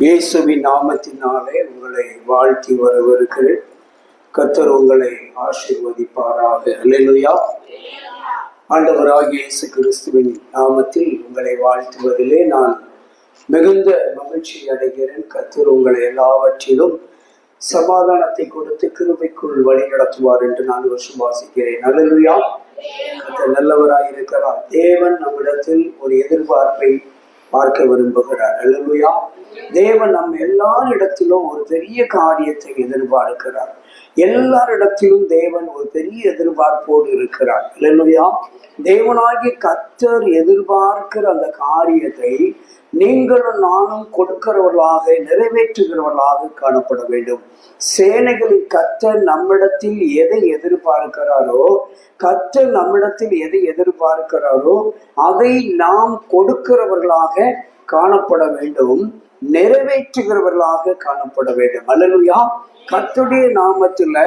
இயேசுவின் நாமத்தினாலே உங்களை வாழ்த்தி வரவிருக்கிறேன். கர்த்தர் உங்களை ஆசீர்வதிப்பாராக. அல்லேலூயா. ஆண்டவராகிய இயேசு கிறிஸ்துவின் நாமத்தில் உங்களை வாழ்த்துவதிலே நான் மிகுந்த மகிழ்ச்சி அடைகிறேன். கர்த்தர் உங்களை எல்லாவற்றிலும் சமாதானத்தை கொடுத்து கிருபைக்குள் வழி நடத்துவார் என்று நான் விசுவாசிக்கிறேன். அல்லேலூயா. கர்த்தர் நல்லவராயிருக்கிறார். தேவன் நம்மிடத்தில் ஒரு எதிர்பார்ப்பை பார்க்க விரும்புகிறார். அல்லேலூயா. தேவன் நம்ம எல்லாரிடத்திலும் ஒரு பெரிய காரியத்தை எதிர்பார்க்கிறார். எல்லாரிடத்திலும் தேவன் ஒரு பெரிய எதிர்பார்ப்போடு இருக்கிறார். அல்லேலூயா. தேவனாகிய கர்த்தர் எதிர்பார்க்கிற அந்த காரியத்தை நீங்களும் நானும் கொடுக்கிறவர்களாக, நிறைவேற்றுகிறவர்களாக காணப்பட வேண்டும். சேனைகளின் கர்த்தர் நம்மிடத்தில் எதை எதிர்பார்க்கிறாரோ, கர்த்தர் நம்மிடத்தில் எதை எதிர்பார்க்கிறாரோ அதை நாம் கொடுக்கிறவர்களாக காணப்பட வேண்டும், நிறைவேற்றுகிறவர்களாக காணப்பட வேண்டும். அல்லேலூயா. கர்த்தருடைய நாமத்துல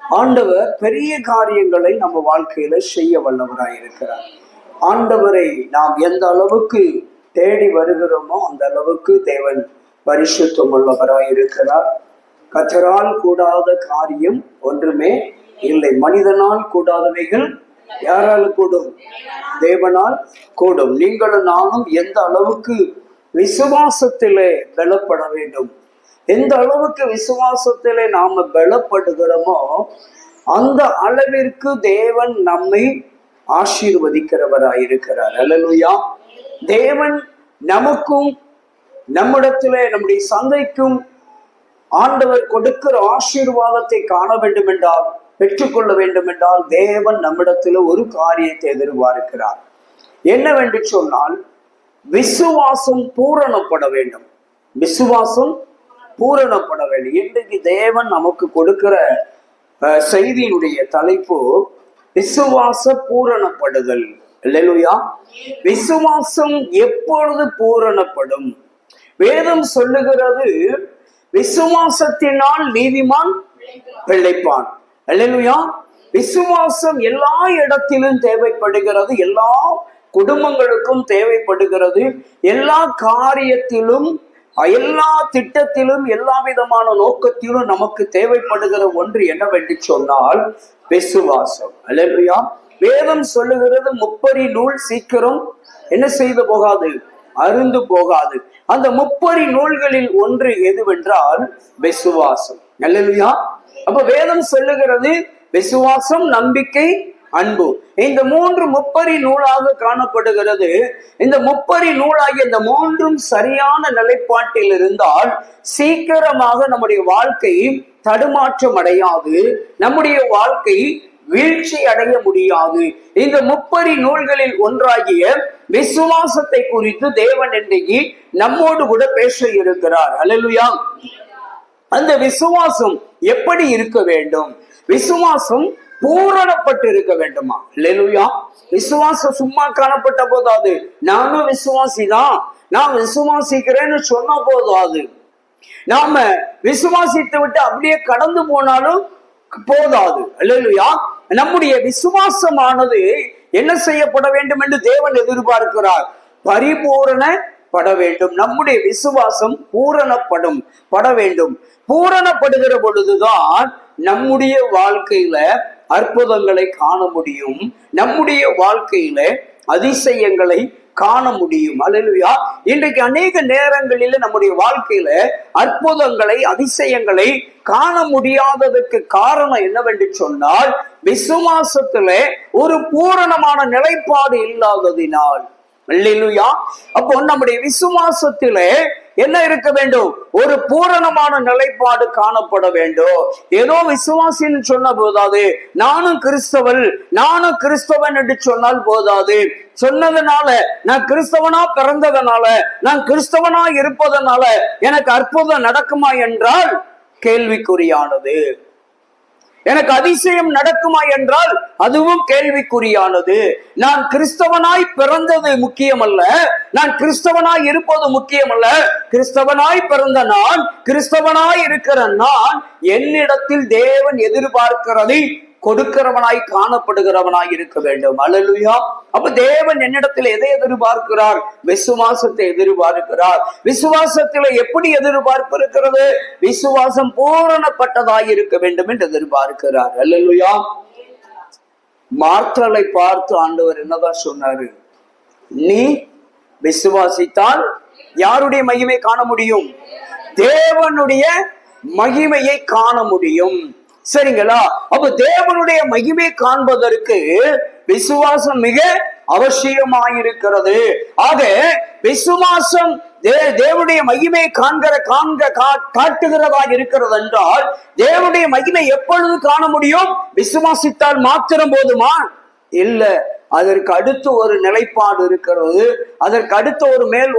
ஆண்டவர் பெரிய காரியங்களை நம்ம வாழ்க்கையில செய்ய வல்லவராயிருக்கிறார். ஆண்டவரை நாம் எந்த அளவுக்கு தேடி வருகிறோமோ அந்த அளவுக்கு தேவன் பரிசுத்தம் உள்ளவராயிருக்கிறார். கர்த்தரால் கூடாத காரியம் ஒன்றுமே இல்லை. மனிதனால் கூடாதவைகள் யாரால் கூடும்? தேவனால் கூடும். நீங்களும் நானும் எந்த அளவுக்கு விசுவாசத்திலே பலப்பட வேண்டும், எந்த அளவுக்கு விசுவாசத்திலே நாம பலப்படுகிறோமோ அந்த அளவிற்கு தேவன் நம்மை ஆசீர்வதிக்கிறவராயிருக்கிறார். அல்லேலூயா. தேவன் நமக்கும் நம்மிடத்திலே நம்முடைய சந்தைக்கும் ஆண்டவர் கொடுக்கிற ஆசீர்வாதத்தை காண வேண்டும் என்றால், பெற்றுக்கொள்ள வேண்டும் என்றால் தேவன் நம்மிடத்தில் ஒரு காரியத்தை எதிர்பார்க்கிறார். என்னவென்று சொன்னால், விசுவாசம் பூரணப்பட வேண்டும். விசுவாசம் பூரணப்பட வேண்டும். இன்றைக்கு தேவன் நமக்கு கொடுக்கிற செய்தியினுடைய தலைப்பு விசுவாச பூரணப்படுதல். அல்லேலூயா. விசுவாசம் எப்பொழுது பூரணப்படும்? வேதம் சொல்லுகிறது, விசுவாசத்தினால் நீதிமான் பிழைப்பான். அல்லேலூயா. விசுவாசம் எல்லா இடத்திலும் தேவைப்படுகிறது, எல்லா குடும்பங்களுக்கும் தேவைப்படுகிறது, எல்லா காரியத்திலும், எல்லா திட்டத்திலும், எல்லா விதமான நோக்கத்திலும் நமக்கு தேவைப்படுகிற ஒன்று என்னவென்று சொன்னால் விசுவாசம். அல்லேலூயா. வேதம் சொல்லுகிறது, முப்பரி நூல் சீக்கிரம் என்ன செய்து போகாது? அருந்து போகாது. அந்த முப்பரி நூல்களில் ஒன்று எதுவென்றால் விசுவாசம். அல்லேலூயா. அப்ப வேதம் சொல்லுகிறது விசுவாசம், நம்பிக்கை, அன்பு. இந்த மூன்று முப்பரி நூலாக காணப்படுகிறது. இந்த முப்பரி நூலாகிய இந்த மூன்றும் சரியான நிலைப்பாட்டில் இருந்தால் சீக்கிரமாக நம்முடைய வாழ்க்கை தடுமாற்றம் அடையாது, நம்முடைய வாழ்க்கை வீழ்ச்சி அடைய முடியாது. இந்த முப்பரி நூல்களில் ஒன்றாகிய விசுவாசத்தை குறித்து தேவன் இன்றைக்கு நம்மோடு கூட பேச இருக்கிறார். அல்லேலூயா. அந்த விசுவாசம் எப்படி இருக்க வேண்டும்? விசுவாசம் பூரணப்பட்டு இருக்க வேண்டுமா? அல்லேலூயா. விசுவாசம் சும்மா காணப்பட்ட போதாது. நானும் விசுவாசிதான், நான் விசுவாசிக்கிறேன்னு சொன்ன போதாது. நாம விசுவாசித்து விட்டு அப்படியே கடந்து போனாலும் போதாது. அல்லேலூயா. நம்முடைய விசுவாசமானது என்ன செய்யப்பட வேண்டும் என்று தேவன் எதிர்பார்க்கிறார்? பரிபூரணப்பட வேண்டும். நம்முடைய விசுவாசம் பட வேண்டும். பூரணப்படுகிற பொழுதுதான் நம்முடைய வாழ்க்கையில அற்புதங்களை காண முடியும், நம்முடைய வாழ்க்கையில அதிசயங்களை காண முடியும். அல்லேலூயா. இன்றைக்கு அநேக நேரங்களில நம்முடைய வாழ்க்கையில அற்புதங்களை, அதிசயங்களை காண முடியாததற்கு காரணம் என்னவென்று சொன்னால் விசுவாசத்துல ஒரு பூரணமான நிலைப்பாடு இல்லாததினால். அல்லேலூயா. அப்போ நம்முடைய விசுவாசத்திலே என்ன இருக்க வேண்டும்? ஒரு பூரணமான நிலைப்பாடு காணப்பட வேண்டும். ஏதோ விசுவாசின்னு சொன்ன போதாது, நானும் கிறிஸ்தவன் என்று சொன்னால் போதாது. சொன்னதுனால, நான் கிறிஸ்தவனா பிறந்ததனால, நான் கிறிஸ்தவனா இருப்பதனால எனக்கு அற்புதம் நடக்குமா என்றால் கேள்விக்குறியானது. எனக்கு அதிசயம் நடக்குமா என்றால் அதுவும் கேள்விக்குறியானது. நான் கிறிஸ்தவனாய் பிறந்தது முக்கியமல்ல, நான் கிறிஸ்தவனாய் இருப்பது முக்கியமல்ல. கிறிஸ்தவனாய் பிறந்த நான், கிறிஸ்தவனாய் இருக்கிற நான், என்னிடத்தில் தேவன் எதிர்பார்க்கிறதை கொடுக்கிறவனாய் காணப்படுகிறவனாய் இருக்க வேண்டும். அல்லேலூயா. அப்ப தேவன் என்னிடத்தில் எதை எதிர்பார்க்கிறார்? விசுவாசத்தை எதிர்பார்க்கிறார். விசுவாசத்துல எப்படி எதிர்பார்ப்பு இருக்கிறது? விசுவாசம் பூரணப்பட்டதாய் இருக்க வேண்டும் என்று எதிர்பார்க்கிறார். அல்லேலூயா. மார்த்தாளை பார்த்து ஆண்டவர் என்னதான் சொன்னாரு? நீ விசுவாசித்தால் யாருடைய மகிமை காண முடியும்? தேவனுடைய மகிமையை காண முடியும். சரிங்களா? அப்ப தேவனுடைய மகிமை காண்பதற்கு விசுவாசம் மிக அவசியமாயிருக்கிறது. ஆக விசுவாசம் தேவனுடைய மகிமை காட்டுகிறதா இருக்கிறது என்றால், தேவனுடைய மகிமை எப்பொழுது காண முடியும்? விசுவாசித்தால் மாத்திரம் போதுமா? இல்ல, அதற்கு அடுத்து ஒரு நிலைப்பாடு இருக்கிறது. அதற்கு அடுத்த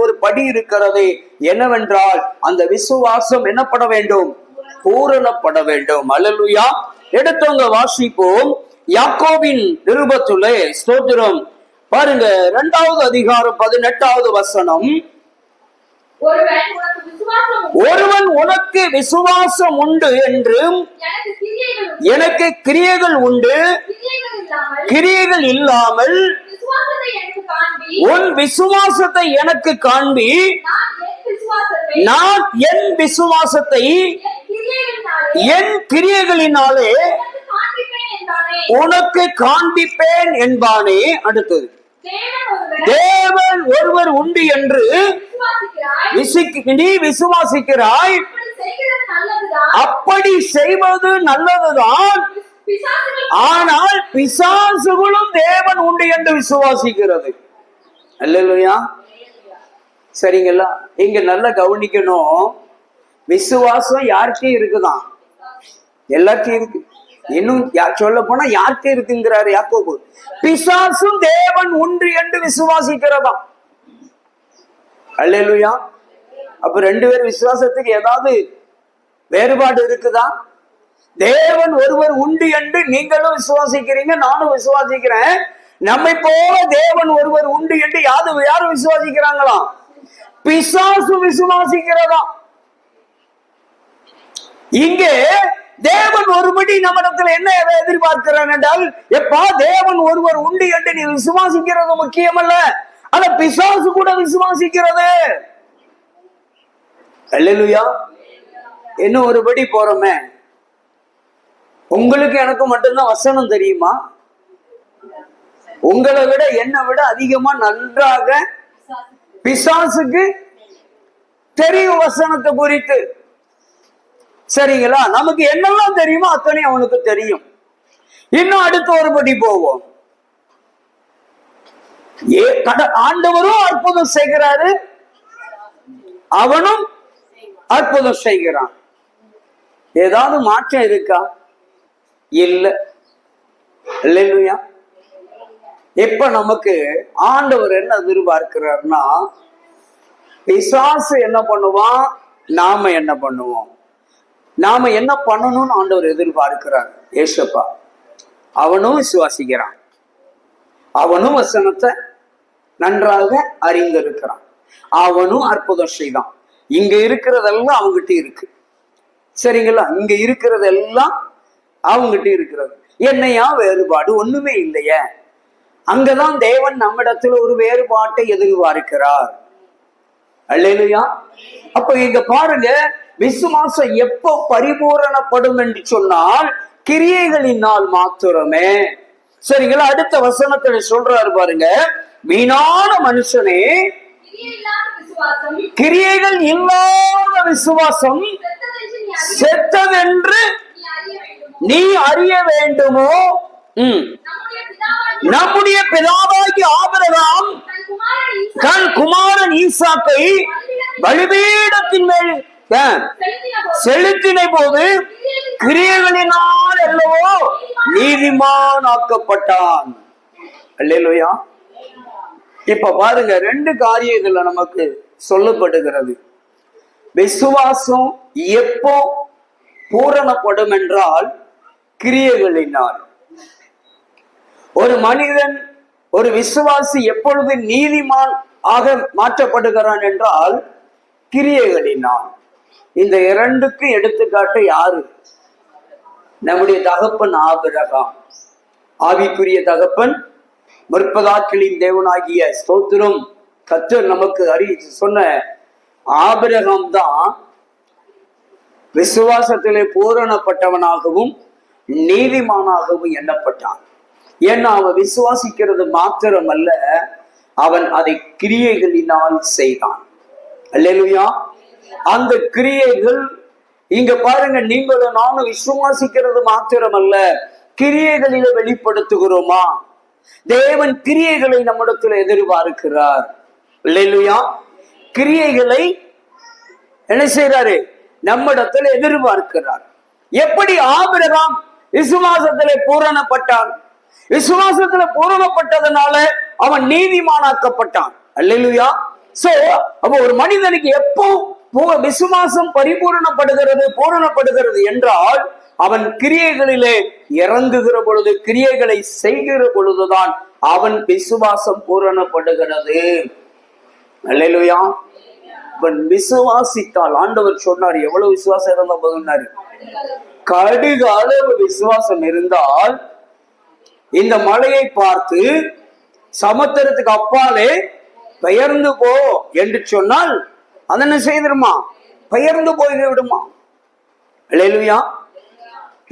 ஒரு படி இருக்கிறது. என்னவென்றால், அந்த விசுவாசம் என்னப்பட வேண்டும்? பூரணப்பட வேண்டும். அல்லேலூயா. எடுத்தவங்க வாசிப்போம். யாக்கோபின் நிருபத்திலே ஸ்தோத்திரம் பாருங்க, 2வது அதிகாரம் 18வது வசனம். ஒருவன் உனக்கு விசுவாசம் உண்டு என்றும் எனக்கு கிரியைகள் உண்டு, கிரியைகள் இல்லாமல் உன் விசுவாசத்தை எனக்கு காண்பி, நான் என் விசுவாசத்தை என் கிரியைகளினாலே உனக்கு காண்பிப்பேன் என்பானே. அடுத்தது, தேவன் ஒருவர் உண்டு என்று நீ விசுவாசிக்கிறாய், அப்படி செய்வது நல்லதுதான். ஆனால் பிசாசுகளும் தேவன் உண்டு என்று விசுவாசிக்கிறது. அல்லேலூயா. சரிங்களா? இங்க நல்லா கவனிக்கணும். விசுவாசம் யாருக்கே இருக்குதான்? எல்லாருக்கும் இருக்கு. இன்னும் சொல்ல போனா யாருக்கே இருக்குங்கிறாரு யாக்கோபு. பிசாசும் தேவன் உண்டு என்று விசுவாசிக்கிறதா. அல்லேலூயா. அப்ப 2 பேர் விசுவாசத்துக்கு ஏதாவது வேறுபாடு இருக்குதா? தேவன் ஒருவர் உண்டு என்று நீங்களும் விசுவாசிக்கிறீங்க, நானும் விசுவாசிக்கிறேன். நம்மை போல தேவன் ஒருவர் உண்டு என்று யாரும் விசுவாசிக்கிறாங்களாம்? பிசாசு விசுவாசிக்கிறதா. இங்கே தேவன் ஒருபடி நம்மிடத்துல என்ன எதிர்பார்க்கிறான் என்றால், எப்பா தேவன் ஒருவர் உண்டு என்று நீ விசுவாசிக்கிறது முக்கியமல்ல, ஆனா பிசாசு கூட விசுவாசிக்கிறது. அல்லேலூயா. இன்னும் ஒருபடி போறோமே. உங்களுக்கு எனக்கு மட்டும்தான் வசனம் தெரியுமா? உங்களை விட என்னை விட அதிகமா நன்றாக பிசாசுக்கு தெரியும் வசனத்தை குறித்து. சரிங்களா? நமக்கு என்னெல்லாம் தெரியுமோ அத்தனை அவனுக்கு தெரியும். இன்னும் அடுத்த ஒருபடி போவோம். ஆண்டவரும் அற்புதம் செய்கிறாரு, அவனும் அற்புதம் செய்கிறான். ஏதாவது மாற்றம் இருக்கா? இல்ல. இல்லையா? இப்ப நமக்கு ஆண்டவர் என்ன எதிர்பார்க்கிறார்னா, பிசாசு என்ன பண்ணுவான், நாம என்ன பண்ணுவோம், நாம என்ன பண்ணணும்னு ஆண்டவர் எதிர்பார்க்கிறார். ஏசப்பா அவனும் விசுவாசிக்கிறான், அவனும் வசனத்தை நன்றாக அறிந்திருக்கிறான், அவனும் அற்புதம் செய்தான். இங்க இருக்கிறதெல்லாம் அவங்ககிட்ட இருக்கு. சரிங்களா? இங்க இருக்கிறதெல்லாம் அவங்ககிட்ட இருக்கிறது. என்னையா வேறுபாடு? ஒண்ணுமே இல்லையே. அங்கதான் தேவன் நம்மிடத்துல ஒரு வேறுபாட்டை எதிர்பார்க்கிறார். அல்லேலூயா. அப்ப இங்க பாருங்க, விசுவாசம் எப்போ பரிபூரணப்படும் என்று சொன்னால் கிரியைகளினால் மாத்திரமே. சரிங்களா? அடுத்த வசனத்துல சொல்றாரு பாருங்க, வீணான மனுஷனே, கிரியைகள் இல்லாத விசுவாசம் செத்ததென்று நீ அறிய வேண்டுமோ? நம்முடைய பிதாவாகிய ஆபிரகாம் தன் குமாரன் ஈசாக்கை பலிபீடத்தின் மேல் செலுத்தின போது கிரியைகளினால் அல்லவோ நீதிமான் ஆக்கப்பட்டான். அல்லேலூயா. இப்ப பாருங்க, 2 காரியம் இதுல நமக்கு சொல்லப்படுகிறது. விசுவாசம் எப்போ பூரணப்படும் என்றால் கிரியைகளினால். ஒரு மனிதன், ஒரு விசுவாசி எப்பொழுது நீதிமான் ஆக மாற்றப்படுகிறான் என்றால் கிரியைகளினால். இந்த 2க்கும் எடுத்துக்காட்டு யாரு? நம்முடைய தகப்பன் ஆபிரகாம், ஆவிக்குரிய தகப்பன், முற்பதாட்களின் தேவனாகிய ஸ்தோத்திரம் கர்த்தர் நமக்கு சொன்ன ஆபிரகாம் தான் விசுவாசத்திலே பூரணப்பட்டவனாகவும் நீதிமானாகவும் எண்ணப்பட்டான். ஏன்னா அவன் விசுவாசிக்கிறது மாத்திரமல்ல, அவன் அதை கிரியைகளினால் செய்தான். அல்லேலூயா. அந்த கிரியைகள் இங்க பாருங்க, நீங்களும் நானும் விசுவாசிக்கிறது மாத்திரமல்ல, கிரியைகளில வெளிப்படுத்துகிறோமா? தேவன் கிரியைகளை நம்மிடத்துல எதிர்பார்க்கிறார். அல்லேலூயா. கிரியைகளை என்ன செய்யறாரு? நம்மிடத்துல எதிர்பார்க்கிறார். எப்படி ஆபிரகாம் விசுவாசத்திலே பூரணப்பட்டான்? விசுவாசத்துல பூரணப்பட்டதனால அவன் நீதிமானாக்கப்பட்டான். அல்லேலூயா. சோ அப்ப ஒரு மனிதனுக்கு எப்போ விசுவாசம் பூரணப்படுகிறது என்றால் அவன் கிரியைகளிலே இறங்குகிற பொழுது, கிரியைகளை செய்கிற பொழுதுதான் அவன் விசுவாசம் பூரணப்படுகிறது. அல்லேலூயா. விசுவாசித்தால் ஆண்டவர் சொன்னார், எவ்வளவு விசுவாசம் இருந்தா போதும்னாரு? கடுகு அளவு விசுவாசம் இருந்தால் இந்த மலையை பார்த்து சமுத்திரத்துக்கு அப்பாலே பெயர்ந்து போ என்று சொன்னால் அதனை செய்திருமா? பெயர்ந்து போய் விடுமா? அல்லேலூயா.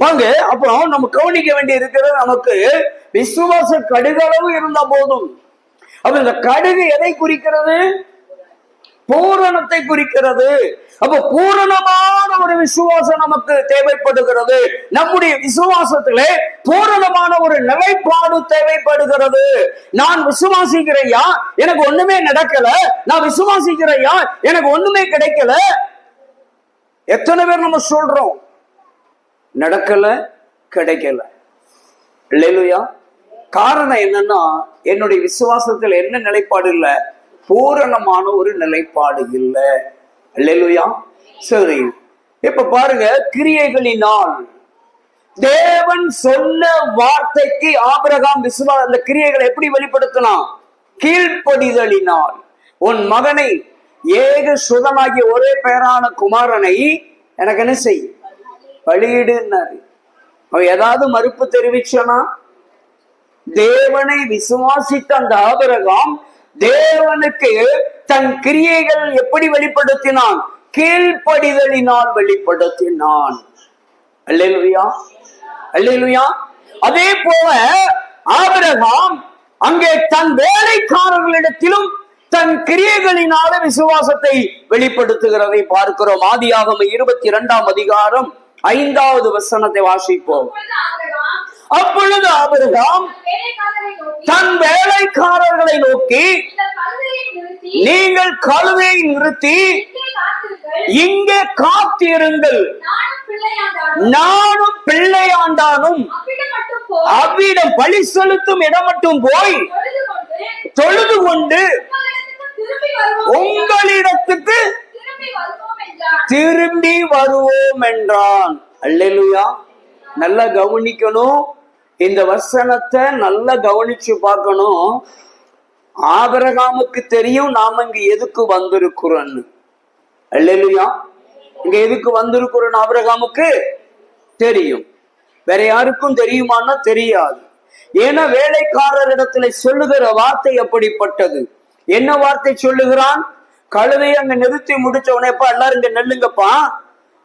வாங்க, அப்புறம் நம்ம கவனிக்க வேண்டி இருக்கிறது, நமக்கு விசுவாச கடுகளவு இருந்தா போதும். அப்ப இந்த கடுகு எதை குறிக்கிறது? பூரணத்தை குறிக்கிறது. அப்ப பூரணமான ஒரு விசுவாசம் நமக்கு தேவைப்படுகிறது. நம்முடைய விசுவாசத்திலே பூரணமான ஒரு நிலைப்பாடு தேவைப்படுகிறது. நான் விசுவாசிக்கிறையா, எனக்கு ஒண்ணுமே நடக்கல, நான் விசுவாசிக்கிறையா, எனக்கு ஒண்ணுமே கிடைக்கல. எத்தனை பேர் நம்ம சொல்றோம்? நடக்கல, கிடைக்கல. அல்லேலூயா. காரணம் என்னன்னா, என்னுடைய விசுவாசத்தில் என்ன நிலைப்பாடு இல்ல? பூரணமான ஒரு நிலைப்பாடு இல்லை. அல்லேலூயா. சரி, இப்ப பாருங்க, கிரியைகளினால் தேவன் சொன்ன வார்த்தைக்கு ஆபிரகாம் அந்த கிரியைகளை எப்படி வெளிப்படுத்தினான்? கீழ்ப்படிதலினால். உன் மகனை, ஏக சுதனாகிய ஒரே பேரான குமாரனை எனக்கு என்ன செய்? பலியிடுன்னாரு. அவன் ஏதாவது மறுப்பு தெரிவிச்சானா? தேவனை விசுவாசித்த அந்த ஆபிரகாம் தேவனுக்கு தன் கிரியைகள் எப்படி வெளிப்படுத்தினான்? கீழ்ப்படிதலினால் வெளிப்படுத்தினான். அல்லேலூயா. அல்லேலூயா. அதே போல ஆபிரகாம் அங்கே தன் வேலைக்காரர்களிடத்திலும் தன் கிரியைகளினால விசுவாசத்தை வெளிப்படுத்துகிறதை பார்க்கிறோம். ஆதியாகமம் 22ஆம் அதிகாரம் 5வது வசனத்தை வாசிப்போம். அப்பொழுது ஆபிரகாம் தன் வேலைக்காரர்களை நோக்கி, நீங்கள் கழுதையை நிறுத்தி இங்கே காத்திருங்கள், நானும் பிள்ளையாண்டானும் அவ்விடம் பலி செலுத்தும் இடம் மட்டும் போய் தொழுது கொண்டு உங்களிடத்துக்கு திரும்பி வருவோம் என்றான். அல்லேலூயா. நல்லா கவனிக்கணும், இந்த வசனத்தை நல்லா கவனிச்சு பார்க்கணும். ஆபிரகாமுக்கு தெரியும் நாம இங்க எதுக்கு வந்திருக்கிறோன்னு. அல்லேலூயா. இங்க எதுக்கு வந்திருக்கிறோம் ஆபிரகாமுக்கு தெரியும். வேற யாருக்கும் தெரியுமான்னா தெரியாது. ஏன்னா வேலைக்காரரிடத்துல சொல்லுகிற வார்த்தை அப்படிப்பட்டது. என்ன வார்த்தை சொல்லுகிறான்? கழுதையை அங்க நிறுத்தி முடிச்ச உடனேப்பா எல்லாரும் இங்க நெல்லுங்கப்பா,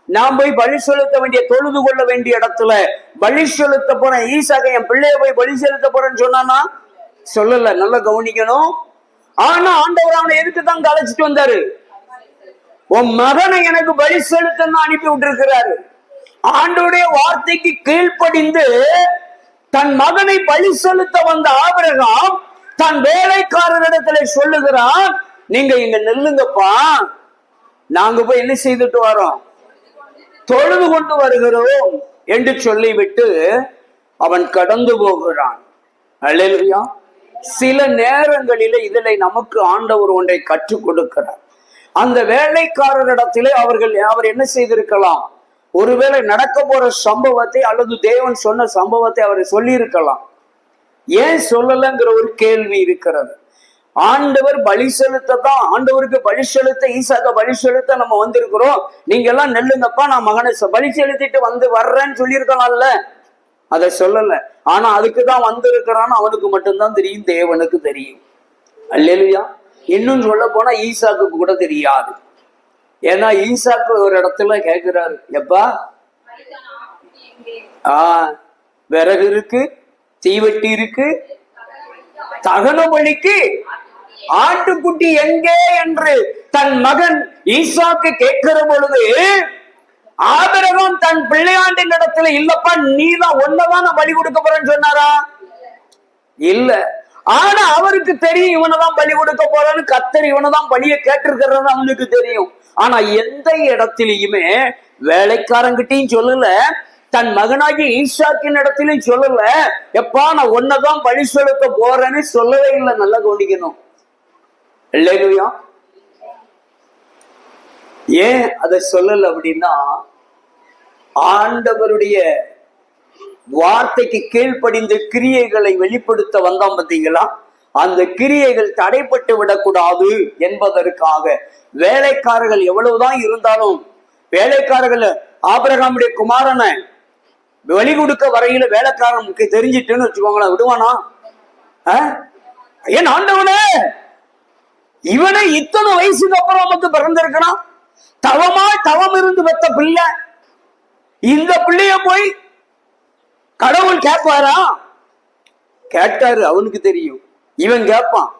நான் போய் பலி செலுத்த வேண்டிய, தொழுது கொள்ள வேண்டிய இடத்துல பலி செலுத்த போறேன், ஈசாக்க என் பிள்ளைய போய் பலி செலுத்த போறேன்னு சொன்னானா? சொல்லல. நல்லா கவனிக்கணும். ஆனா ஆண்டவர் அவனை எதுக்கு தான் அழைச்சிட்டு வந்தாரு? உன் மகனை எனக்கு பலி செலுத்தன்னு அனுப்பி விட்டுருக்கிறாரு. ஆண்டவருடைய வார்த்தைக்கு கீழ்ப்படிந்து தன் மகனை பலி செலுத்த வந்த ஆபிரகாம் தன் வேலைக்காரரிடத்துல சொல்லுகிறான், நீங்க இங்க நெல்லுங்கப்பா, நாங்க போய் என்ன செய்துட்டு வரோம்? தொழுது கொண்டு வருகிறோம் என்று சொல்லிவிட்டு அவன் கடந்து போகிறான். அல்லேலூயா. சில நேரங்களிலே இதிலே நமக்கு ஆண்டவர் ஒன்றை கற்றுக் கொடுக்கிறார். அந்த வேலைக்காரரிடத்திலே அவர் என்ன செய்திருக்கலாம்? ஒருவேளை நடக்க போற சம்பவத்தை அல்லது தேவன் சொன்ன சம்பவத்தை அவர் சொல்லி இருக்கலாம். ஏன் சொல்லலைங்கிற ஒரு கேள்வி இருக்கிறது. ஆண்டவர் பலி செலுத்ததான், ஆண்டவருக்கு பலி செலுத்த, ஈசாக்க பலி செலுத்த நம்ம வந்திருக்கிறோம். நீங்க எல்லாம் நெல்லுங்கப்பா, நான் மகனை பலி செலுத்திட்டு வர்றேன்னு சொல்லியிருக்கலாம்ல. அதை சொல்லல. ஆனா அதுக்குதான் வந்திருக்கிறான்னு அவனுக்கு மட்டும்தான் தெரியும், தேவனுக்கு தெரியும். அல்லேலூயா. இன்னும் சொல்ல போனா ஈசாக்கு கூட தெரியாது. ஏன்னா ஈசாக்கு ஒரு இடத்துல கேட்கிறாரு, எப்பா விறகு இருக்கு, தீவெட்டி இருக்கு, தகன பலிக்கு ஆட்டுக்குட்டி எங்கே என்று தன் மகன் ஈசாக்கு கேட்கிற பொழுது, ஆபிரகாம் தன் பிள்ளையாண்டின் இடத்துல, இல்லப்பா நீதான் ஒன்னதான் பலி கொடுக்க போறேன்னு சொன்னாரா? இல்ல. ஆனா அவருக்கு தெரியும் இவனதான் பலி கொடுக்க போறான்னு. கர்த்தர் இவனதான் பலியை கேட்டிருக்கிறது அவனுக்கு தெரியும். ஆனா எந்த இடத்திலையுமே வேலைக்காரங்கிட்டையும் சொல்லல, தன் மகனாகி ஈசாக்கின் இடத்திலையும் சொல்லல, எப்பா நான் ஒன்னதான் பலி செலுத்த போறேன்னு சொல்லவே இல்லை. நல்லா கவனிக்கணும். இல்லையா? ஏன் அதை சொல்லல அப்படின்னா, ஆண்டவருடைய வார்த்தைக்கு கீழ்ப்படிந்து கிரியைகளை வெளிப்படுத்த வந்தான் பார்த்தீங்களா? அந்த கிரியைகள் தடைப்பட்டு விடக்கூடாது என்பதற்காக வேலைக்காரர்கள் எவ்வளவுதான் இருந்தாலும், வேலைக்காரர்கள் ஆபிரகாமுடைய குமாரனை வெளி கொடுக்க வரையில வேலைக்காரனுக்கு தெரிஞ்சிட்டுன்னு வச்சுக்கோங்களேன், விடுவானா? ஏன் ஆண்டவனே, இவனை இத்தனை வயசுக்கு அப்புறம் நமக்கு பிறந்திருக்கிறான், தவம் இருந்து பெத்த பிள்ளை, இந்த பிள்ளைய போய் கடவுள் கேட்பாரா? கேட்டாரு, அவனுக்கு தெரியும். இவன் கேட்பான்,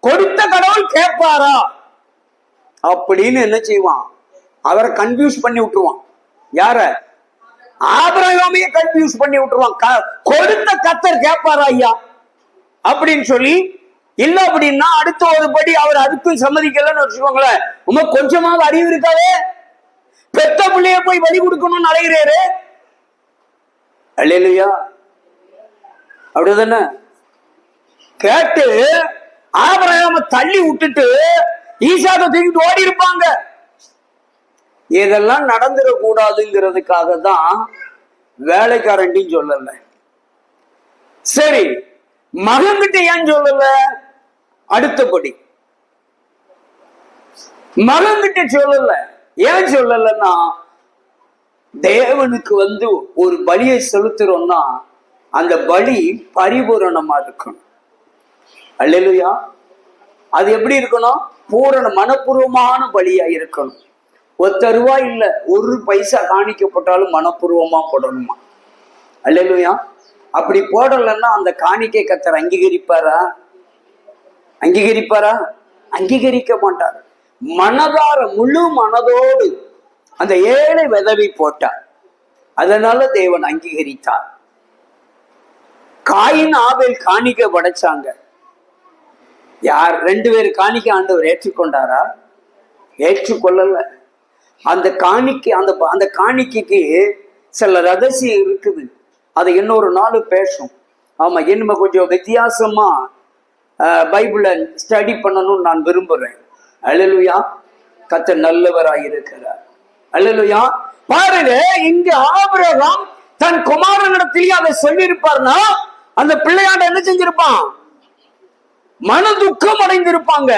கொடுத்த கடவுள் கேட்பாரா அப்படின்னு என்ன செய்வான்? அவரை கன்ஃபியூஸ் பண்ணி விட்டுருவான். யார? ஆபிரகாமையே கன்ஃபியூஸ் பண்ணி விட்டுருவான். கொடுத்த கர்த்தர் கேட்பாரா ஐயா அப்படின்னு சொல்லி. இல்ல அப்படின்னா அடுத்த ஒரு படி அவர் அதுக்கும் சம்மதிக்கலன்னு வச்சுக்கோங்களேன். உங்க கொஞ்சமாவது அறிவு இருக்காதே, பெத்த பிள்ளைய போய் பலி கொடுக்கணும்னு அலைகிறாரு. அல்லேலூயா. அப்படிதானே? கேட்டு ஆபிரகாம தள்ளி விட்டுட்டு ஈசாக்க தூக்கிட்டு ஓடி இருப்பாங்க. இதெல்லாம் நடந்துடக்கூடாதுங்கிறதுக்காக தான் வேலைக்காரன்ட்டையும் சொல்லல. சரி, மகன்கிட்ட ஏன் சொல்லல? அடுத்தபடி மகன்கிட்ட சொல்லல. ஏன் சொல்லலன்னா, தேவனுக்கு ஒரு பலியை செலுத்துறோம்னா அந்த பலி பரிபூரணமா இருக்கணும். அல்லேலூயா. அது எப்படி இருக்கணும்? பூரண மனப்பூர்வமான பலியா இருக்கணும். ₹1 இல்ல, 1 பைசா காணிக்கப்பட்டாலும் மனப்பூர்வமா போடணுமா? அல்லேலூயா. அப்படி போடலன்னா அந்த காணிக்கை கர்த்தர் அங்கீகரிப்பாரா? அங்கீகரிக்க மாட்டார். மனதார முழு மனதோடு அந்த ஏழை விதவை போட்டார். அதனால தேவன் அங்கீகரித்தார். காயின் ஆபேல் காணிக்க படைச்சாங்க. யார்? 2 பேர் காணிக்க ஆண்டவர் ஏற்றுக்கொண்டாரா? ஏற்றுக்கொள்ளல. அந்த காணிக்கை, அந்த காணிக்கைக்கு சில ரகசியம் இருக்குது. அதை இன்னொரு நாள் பேசும். ஆமா, இனிமே கொஞ்சம் வித்தியாசமா பைபிளை ஸ்டடி பண்ணணும்னு நான் விரும்புறேன். அல்லேலூயா. கர்த்தர் நல்லவராய் இருக்கிறார். அல்லேலூயா. பாருங்க, இங்க ஆபிரகாம் தன் குமாரனிடத்திலேயே அதை சொல்லியிருப்பார்னா அந்த பிள்ளையாண்ட என்ன செஞ்சிருப்பான்? மன துக்கம் அடைந்திருப்பாங்க,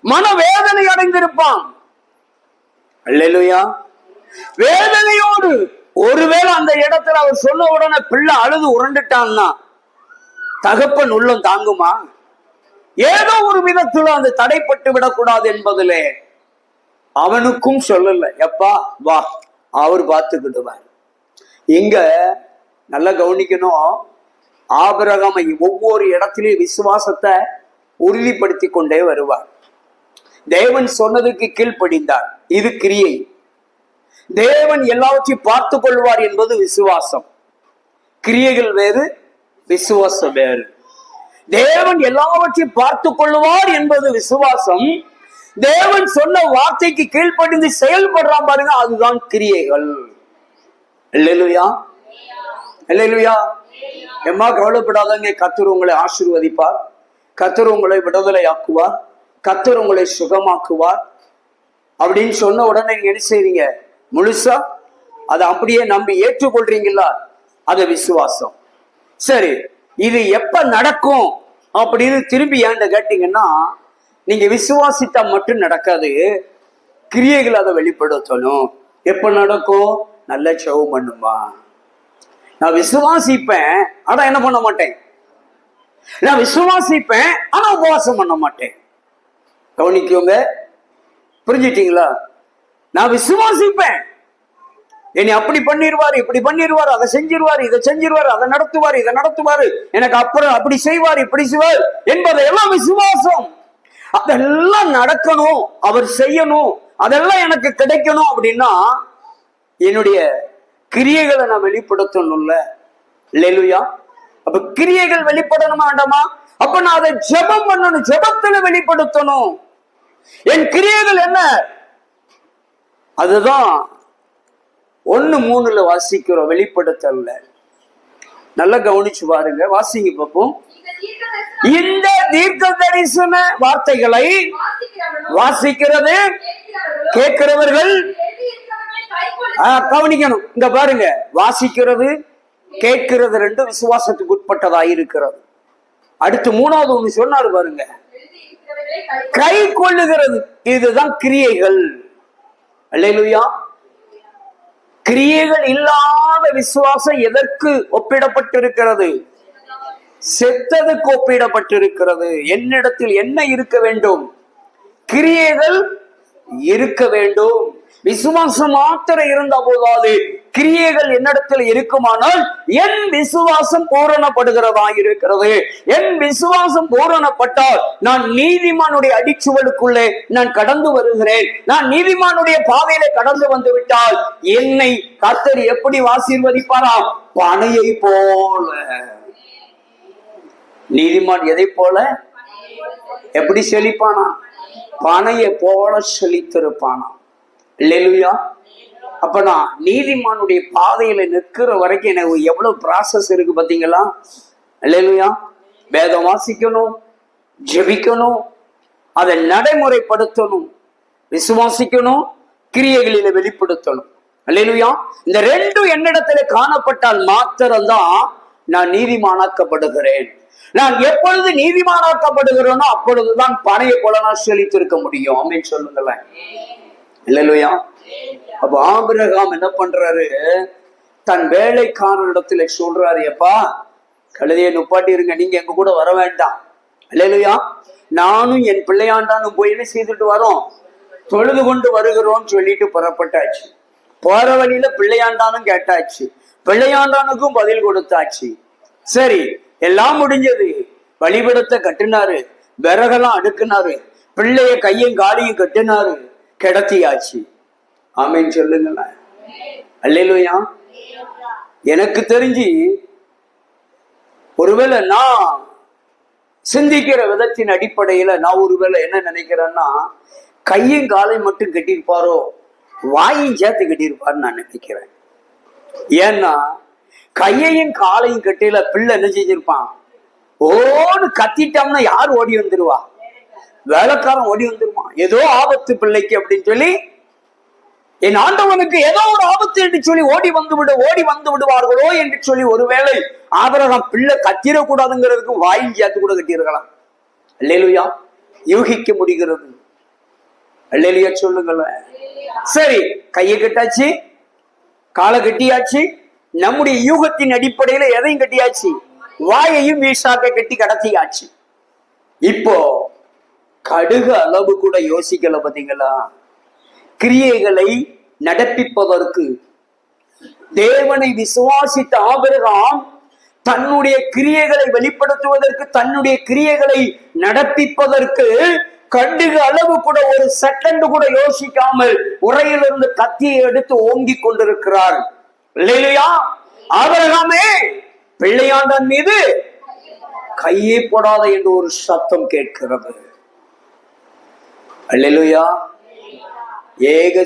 மனவேதனை அடைந்திருப்பான். அல்லேலூயா. வேதனையோடு ஒருவேளை அந்த இடத்துல அவர் சொன்ன உடனே பிள்ளை அழுது உருண்டுட்டான்னா தகப்பன் உள்ளம் தாங்குமா? ஏதோ ஒரு விதத்துல அந்த தடைப்பட்டு விடக்கூடாது என்பதிலே அவனுக்கும் சொல்லல. எப்பா வா, அவர் பார்த்துக்கிடுவார். இங்க நல்லா கவனிக்கணும். ஆபிரகாம் ஒவ்வொரு இடத்திலேயும் விசுவாசத்தை உறுதிப்படுத்தி கொண்டே வருவார். தேவன் சொன்னதுக்கு கீழ்ப்படிந்தார். இது கிரியை. தேவன் எல்லாவற்றையும் பார்த்து கொள்வார் என்பது விசுவாசம். கிரியைகள் வேறு, விசுவாசம் வேறு. தேவன் எல்லாவற்றையும் பார்த்து கொள்வார் என்பது விசுவாசம். தேவன் சொன்ன வார்த்தைக்கு கீழ்ப்படிந்து செயல்படுறான் பாருங்க, அதுதான் கிரியைகள். அல்லேலூயா. அல்லேலூயா. எம்மா கவலைப்படாதங்க, கர்த்தர் உங்களை ஆசீர்வதிப்பார், கர்த்தர் உங்களை விடுதலை ஆக்குவார், கர்த்தர் உங்களை சுகமாக்குவார் அப்படின்னு சொன்ன உடனே நீங்க என்ன செய்றீங்க? முழுசா அதை அப்படியே நம்பி ஏற்றுக்கொள்றீங்களா? அது விசுவாசம். சரி, இது எப்ப நடக்கும் அப்படின்னு திரும்பி ஏன்ட்ட கேட்டீங்கன்னா, நீங்க விசுவாசித்தா மட்டும் நடக்காது, கிரியைகள் அதை வெளிப்படுத்தணும். எப்ப நடக்கும்? நல்ல செவம் பண்ணுமா. நான் விசுவாசிப்பேன், ஆனா என்ன பண்ண மாட்டேன். நான் விசுவாசிப்பேன், ஆனா உபவாசம் பண்ண மாட்டேன். கவனிக்கோங்க, புரிஞ்சிட்டீங்களா? நான் விசுவாசிப்பேன், என்னை அப்படி பண்ணிடுவாரு, இப்படி பண்ணிடுவாரு, அதை செஞ்சிருவாரு, இதை செஞ்சிருவாரு, அதை நடத்துவாரு, இதை நடத்துவாரு, எனக்கு அப்புறம் அப்படி செய்வார், இப்படி செய்வார் என்பதெல்லாம் விசுவாசம். அதெல்லாம் நடக்கணும், அவர் செய்யணும், அதெல்லாம் எனக்கு கிடைக்கணும் அப்படின்னா என்னுடைய கிரியைகளை நான் வெளிப்படுத்தணும்ல. இல்லையா? அப்ப கிரியைகள் வெளிப்படணுமா வேண்டாமா? அப்ப நான் அதை ஜெபம் பண்ணணும், ஜெபத்துல வெளிப்படுத்தணும். என் கிரியைகள் என்ன? அதுதான் 1:3 வாசிக்கிறோம், வெளிப்படுத்தல. நல்லா கவனிச்சு பாருங்க, வாசிங்க பார்ப்போம். இந்த தீர்க்க தரிசன வார்த்தைகளை வாசிக்கிறது கேட்கிறவர்கள், கவனிக்கணும். இங்க பாருங்க, வாசிக்கிறது கேட்கிறது ரெண்டு விசுவாசத்துக்கு உட்பட்டதாக இருக்கிறது. அடுத்து 3வது ஒண்ணு சொன்னாரு பாருங்க, கை கொள்ளுகிறது. இதுதான் கிரியைகள். அல்லேலூயா. கிரியைகள் இல்லாத விசுவாசம் எதற்கு ஒப்பிடப்பட்டிருக்கிறது? செத்ததுக்கு ஒப்பிடப்பட்டிருக்கிறது. என்னிடத்தில் என்ன இருக்க வேண்டும்? கிரியைகள் இருக்க வேண்டும். விசுவாசம் மாத்திரம் இருந்த போதாது, கிரியைகள் என்னிடத்தில் இருக்குமானால் என் விசுவாசம் பூரணப்படுகிறதா இருக்கிறது. என் விசுவாசம் பூரணப்பட்டால் நான் நீதிமானுடைய அடிச்சுவலுக்குள்ளே நான் கடந்து வருகிறேன். நான் நீதிமானுடைய பாதையில கடந்து வந்து விட்டால் என்னை கர்த்தர் எப்படி ஆசீர்வதிப்பாரா? பனையை போல. நீதிமான் எதை போல? எப்படி செழிப்பானா? பனையை போல செழித்திருப்பானா. இல்லையா? அப்ப நான் நீதிமானுடைய பாதையில நிற்கிற வரைக்கும் எனக்கு எவ்வளவு ப்ராசஸ் இருக்கு பாத்தீங்களா? இல்லையா? வேதம் வாசிக்கணும், ஜெபிக்கணும், அதை நடைமுறைப்படுத்தணும், விசுவாசிக்கணும், கிரியைகளில வெளிப்படுத்தணும். இல்லையா? இந்த ரெண்டும் என்னிடத்துல காணப்பட்டால் மாத்திரம்தான் நான் நீதிமானாக்கப்படுகிறேன். நான் எப்பொழுது நீதிமானாக்கப்படுகிறேனோ அப்பொழுதுதான் பனையை போல நான் செழித்திருக்க முடியும். ஆமென் சொல்லுங்களேன். இல்லையா? அப்ப ஆபிரகாம் என்ன பண்றாரு? தன் வேலைக்காரனிடத்துல சொல்றாரு, எப்பா கழுதையை நுப்பாட்டி இருங்க, நீங்க எங்க கூட வர வேண்டாம். இல்லையா? நானும் என் பிள்ளையாண்டானும் போய் என்ன செய்துட்டு வரோம், தொழுது கொண்டு வருகிறோம் சொல்லிட்டு புறப்பட்டாச்சு. போற வழியில பிள்ளையாண்டானும் கேட்டாச்சு, பிள்ளையாண்டானுக்கும் பதில் கொடுத்தாச்சு. சரி, எல்லாம் முடிஞ்சது. பலிபீடத்தை கட்டினாரு, விறகெல்லாம் அடுக்குனாரு, பிள்ளைய கையும் காலையும் கட்டினாரு, கிடத்தியாச்சு. ஆமென் சொல்லுங்களேன். அல்லேலூயா. எனக்கு தெரிஞ்சு ஒருவேளை நான் சிந்திக்கிற விதத்தின் அடிப்படையில நான் ஒருவேளை என்ன நினைக்கிறேன்னா, கையும் காலை மட்டும் கட்டியிருப்பாரோ, வாயும் சேர்த்து கட்டியிருப்பாருன்னு நான் நினைக்கிறேன். ஏன்னா கையையும் காலையும் கட்டியில பிள்ளை என்ன செஞ்சிருப்பான்? ஓடு கத்திட்டோம்னா யார் ஓடி வந்துருவா? வேலைக்காரன் ஓடி வந்துருவான். ஏதோ ஆபத்து பிள்ளைக்கு அப்படின்னு சொல்லி, என் ஆண்டவனுக்கு ஏதோ ஒரு ஆபத்து என்று சொல்லி ஓடி வந்து விடுவார்களோ என்று சொல்லி ஒருவேளை ஆபிரகாம் பிள்ளை கத்திரக்கூடாதுங்கிறதுக்கு வாயும் சேர்த்து கூட கட்டியிருக்கலாம். அல்லேலூயா. யூகிக்க முடிகிறது. அல்லேலூயா சொல்லுங்களேன். சரி, கையை கட்டாச்சு, காலை கட்டியாச்சு, நம்முடைய யூகத்தின் அடிப்படையில எதையும் கட்டியாச்சு, வாயையும் வீசாக்க கட்டி கடத்தியாச்சு. இப்போ கடுகு அளவு கூட யோசிக்கல பாத்தீங்களா? கிரியைகளை நடப்பிப்பதற்கு தேவனை விசுவாசித்த ஆபிரகாம் தன்னுடைய கிரியைகளை வெளிப்படுத்துவதற்கு, தன்னுடைய கிரியைகளை நடப்பிப்பதற்கு கடுகு அளவு கூட ஒரு செகண்ட் கூட யோசிக்காமல் உரையிலிருந்து கத்தியை எடுத்து ஓங்கி கொண்டிருக்கிறார். இல்லையா? ஆபிரகாமே, பிள்ளையாண்டான் மீது கையே போடாத என்று ஒரு சத்தம் கேட்கிறது. அல்லேலூயா. ஏக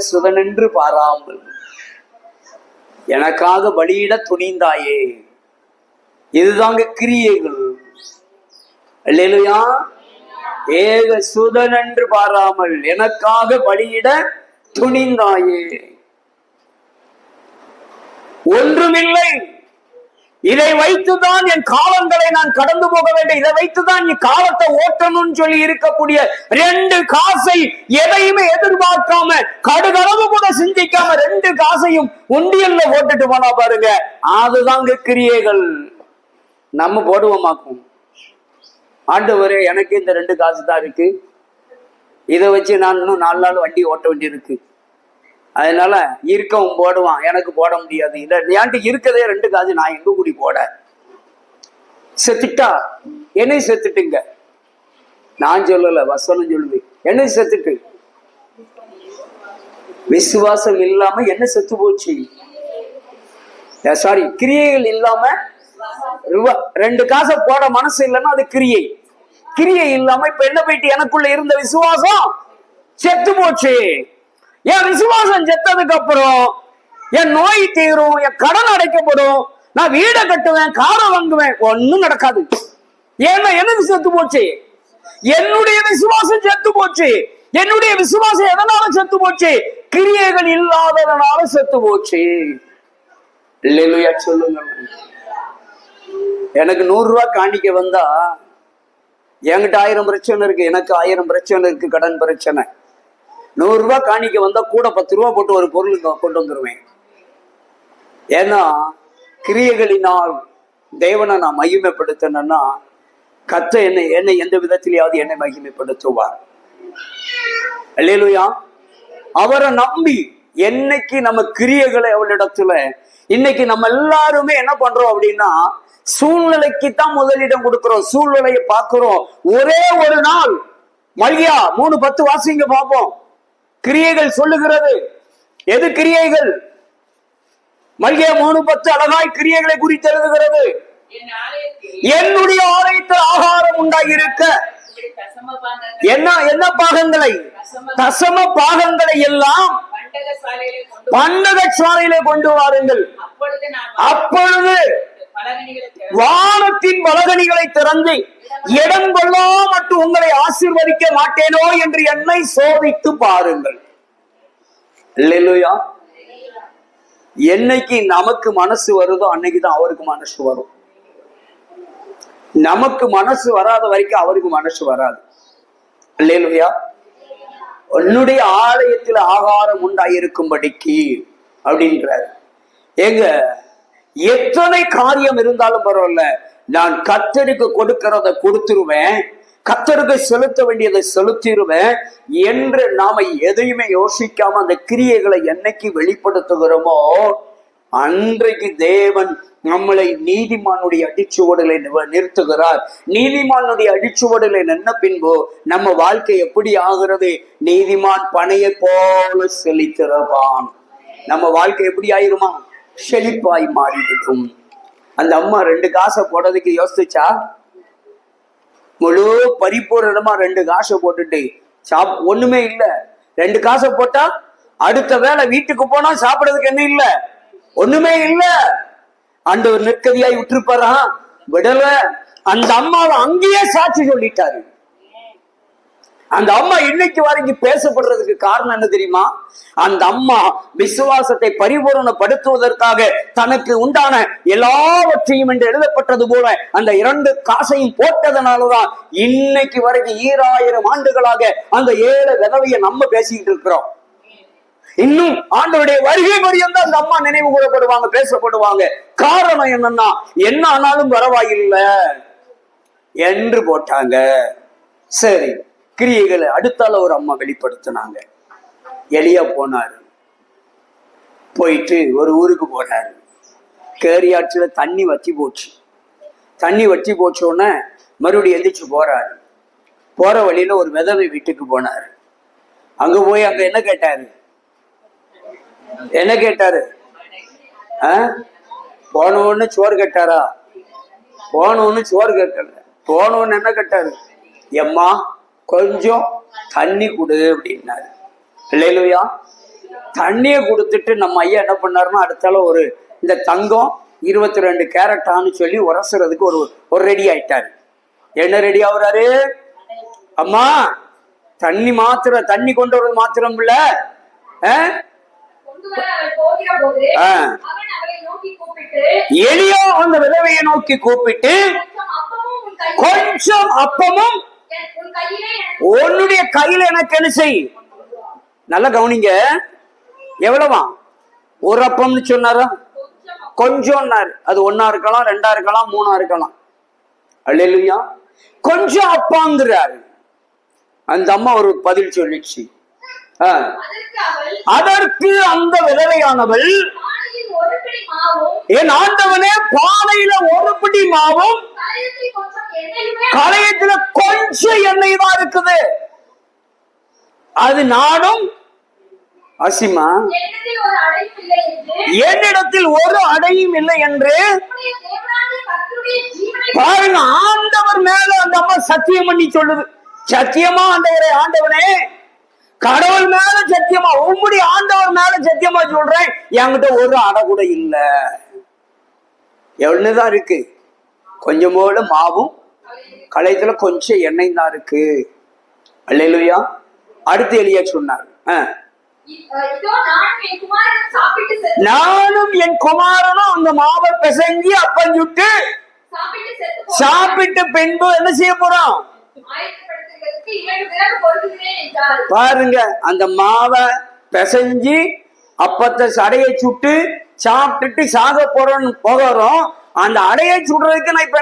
சுதனென்று பாராமல் எனக்காக பலியிட துணிந்தாயே. இதுதாங்க கிரியைகள். அல்லேலூயா. ஏக சுதனென்று பாராமல் எனக்காக பலியிட துணிந்தாயே. ஒன்றுமில்லை, இதை வைத்துதான் என் காலங்களை நான் கடந்து போக வேண்டும், இதை வைத்துதான் என் காலத்தை ஓட்டணும்னு சொல்லி இருக்கக்கூடிய 2 காசை எதையுமே எதிர்பார்க்காம, கடுகளவு கூட சிந்திக்காம 2 காசையும் உண்டியல்ல போட்டுட்டு போனா பாருங்க, அதுதாங்க கிரியைகள். நம்ம போடுவோமாக்கும், ஆண்டவரே எனக்கு இந்த 2 காசு தான் இருக்கு, இதை வச்சு நான் இன்னும் 4 நாள் வண்டி ஓட்ட வேண்டி இருக்கு, அதனால இருக்கவும் போடுவான், எனக்கு போட முடியாது, இல்ல ஏன்ட்டு இருக்கதே 2 காசு, நான் எங்க கூடி போட, செத்துட்டா என்னை செத்துட்டுங்க. நான் சொல்லல, வசனம் சொல்லுது, என்னை செத்துட்டு. விசுவாசம் இல்லாம என்ன செத்து போச்சு, சாரி கிரியைகள் இல்லாம 2 காசை போட மனசு இல்லைன்னா அது கிரியை. கிரியை இல்லாம இப்ப என்ன போயிட்டு, எனக்குள்ள இருந்த விசுவாசம் செத்து போச்சு. என் விசுவாசம் செத்ததுக்கு அப்புறம் என் நோய் தீரும், என் கடன் அடைக்கப்படும், நான் வீடை கட்டுவேன், காரை வாங்குவேன், ஒன்னும் நடக்காது. ஏன்னா எனக்கு செத்து போச்சு, என்னுடைய விசுவாசம் செத்து போச்சு. என்னுடைய விசுவாசம் எதனால செத்து போச்சு, கிரியைகள் இல்லாததனால செத்து போச்சு. இல்லையா சொல்லுங்க. எனக்கு 100 ரூபாய் காணிக்க வந்தா என்கிட்ட 1000 பிரச்சனை இருக்கு, எனக்கு 1000 பிரச்சனை இருக்கு, கடன் பிரச்சனை. 100 ரூபாய் காணிக்க வந்தா கூட 10 ரூபாய் போட்டு ஒரு பொருள் கொண்டு வந்துருவேன். ஏன்னா கிரியைகளினால் தேவனை நான் மகிமைப்படுத்தணும்னா கத்த என்னை எந்த விதத்திலேயாவது என்னை மகிமைப்படுத்துவார். அல்லேலூயா. அவரை நம்பி என்னைக்கு நம்ம கிரியைகளை அவளிடத்துல, இன்னைக்கு நம்ம எல்லாருமே என்ன பண்றோம் அப்படின்னா, சூழ்நிலைக்கு தான் முதலிடம் கொடுக்கிறோம், சூழ்நிலையை பார்க்கிறோம். ஒரே ஒரு நாள் மல்கியா 3:10 வாசிங்க பார்ப்போம். கிரியைகள் சொல்லுகிறது. எது கிரியைகள்? மல்கியா 3:10 அழகாய் கிரியைகளை குறித்து எழுதுகிறது. என்னுடைய ஆலயத்தில் ஆகாரம் உண்டாகியிருக்க என்ன பாகங்களை, தசம பாகங்களை எல்லாம் பண்டக சாலையிலே கொண்டு வாருங்கள், அப்பொழுது வானத்தின் பலகணிகளை திறந்து இடம் கொள்ளா மட்டும் உங்களை ஆசீர்வதிக்க மாட்டேனோ என்று என்னை சோதித்து பாருங்கள். அல்லேலூயா. என்னைக்கு நமக்கு மனசு வருதோ அன்னைக்குதான் அவருக்கு மனசு வரும். நமக்கு மனசு வராத வரைக்கும் அவருக்கு மனசு வராது. அல்லேலூயா. உன்னுடைய ஆலயத்தில் ஆகாரம் உண்டாயிருக்கும்படிக்கு அப்படின்றாரு. ஏங்க, எத்தனை காரியம் இருந்தாலும் பரவாயில்ல, நான் கர்த்தருக்கு கொடுக்கிறத கொடுத்துருவேன், கர்த்தருக்கு செலுத்த வேண்டியதை செலுத்திடுவேன் என்று நாம எதையுமே யோசிக்காம அந்த கிரியைகளை என்னைக்கு வெளிப்படுத்துகிறோமோ அன்றைக்கு தேவன் நம்மளை நீதிமானுடைய அடிச்சுவடுகளை நிறுத்துகிறார். நீதிமானுடைய அடிச்சுவடுகளை நின்ன பின்பு நம்ம வாழ்க்கை எப்படி ஆகிறது? நீதிமான் பனையை போல செழித்திருப்பான். நம்ம வாழ்க்கை எப்படி ஆயிருமா? செழிப்பாய் மாறிவிடும். அந்த அம்மா 2 காசை போடுறதுக்கு யோசிச்சா? முழு பரிபூரணமா 2 காசை போட்டுட்டு ஒண்ணுமே இல்ல. 2 காசை போட்டா அடுத்த வேளை வீட்டுக்கு போனா சாப்பிடறதுக்கு என்ன இல்ல, ஒண்ணுமே இல்ல. ஆண்டவர் நிற்கதியாய் விட்டுருப்பாரா? விடல. அந்த அம்மாவை அங்கேயே சாட்சி சொல்லிட்டாரு. அந்த அம்மா இன்னைக்கு வரைக்கும் பேசப்படுறதுக்கு காரணம் என்ன தெரியுமா? அந்த அம்மா விசுவாசத்தை பரிபூரணப்படுத்துவதற்காக தனக்கு உண்டான எல்லாவற்றையும் என்று எழுதப்பட்டது போல அந்த 2 காசையும் போட்டதனாலதான் இன்னைக்கு வரைக்கும் 2000 ஆண்டுகளாக அந்த 7 விதவையை நம்ம பேசிக்கிட்டு இருக்கிறோம். இன்னும் ஆண்டவருடைய வருகை வரையும் தான் அந்த அம்மா நினைவு கூறப்படுவாங்க, பேசப்படுவாங்க. காரணம் என்னன்னா, என்ன ஆனாலும் பரவாயில்லை என்று போட்டாங்க. சரி, கிரியைகளை அடுத்தால ஒரு அம்மா வெளிப்படுத்தினாங்க. எலியா போனாரு, போயிட்டு ஒரு ஊருக்கு போனாரு. கேரியாற்றுல தண்ணி வற்றி போச்சு. தண்ணி வற்றி போச்சோன்னே மறுபடியும் எந்திரிச்சு போறாரு. போற வழியில ஒரு விதவை வீட்டுக்கு போனாரு. அங்க போய் அங்க என்ன கேட்டாரு? போனவொன்னு சோறு கேட்டாரா? போனவொன்னு சோறு கேட்கல. போனவொன்னு என்ன கேட்டாரு? எம்மா கொஞ்சம் தண்ணி கொடு அப்படின்னாரு. இல்லையா? தண்ணிய கொடுத்துட்டு நம்ம ஐயா என்ன பண்ணாருன்னா, அடுத்தால ஒரு இந்த தங்கம் 22 கேரட்டான்னு சொல்லி உரசுறதுக்கு ஒரு ரெடி ஆயிட்டாரு. என்ன ரெடி ஆகுறாரு? அம்மா தண்ணி கொண்டு வர்றது மாத்திரம் இல்ல, எலியா அந்த விதவையை நோக்கி கூப்பிட்டு, கொஞ்சம் அப்பமும் உன்னுடைய கையில எனக்கு என்ன செய். நல்லா கவனிங்க, எவ்வளவா? ஒரு அப்பம்னு சொன்னாரா? கொஞ்சம். அது ஒன்னா இருக்கலாம், ரெண்டா இருக்கலாம், மூணா இருக்கலாம். அல்லேலூயா. கொஞ்சம் அப்பாங்கிறாரு. அந்த அம்மா ஒரு பதில் சொல்லிச்சு. அதற்கு அந்த விதவையானவள், என் ஆண்டவனே, பானையில ஒரு பிடி மாவும் களையத்துல கொஞ்சம் எண்ணெய் தான் இருக்குது, அது நானும் அசிமா, என்னிடத்தில் ஒரு அடையும் இல்லை என்று பாருங்க. ஆண்டவர் மேல அந்த அம்மா சத்தியம் பண்ணி சொல்லுது. சத்தியமா ஆண்டவரே, ஆண்டவனே, கடவுள் மேல சத்தியமா, உம்முடைய ஆண்டவர் மேல சத்தியமா சொல்றேன், என்கிட்ட ஒரு அடை கூட இல்ல. எவ்வளவுதான் இருக்கு? கொஞ்சம் போல மாவும் களையத்துல கொஞ்சம் எண்ணெய் தான் இருக்கு. அல்லேலூயா. அடுத்து எலியா சொன்னார், நானும் என் குமாரனும் அந்த மாவை பிசைஞ்சி அப்பம் சுட்டு சாப்பிட்டு பின்பு என்ன செய்ய போறோம் பாருங்க. அந்த மாவை பிசைஞ்சி அப்பத்தை அடையை சுட்டு சாப்பிட்டுட்டு சாக போகிறோம். அந்த அடையை சுடுறதுக்கு நான் இப்ப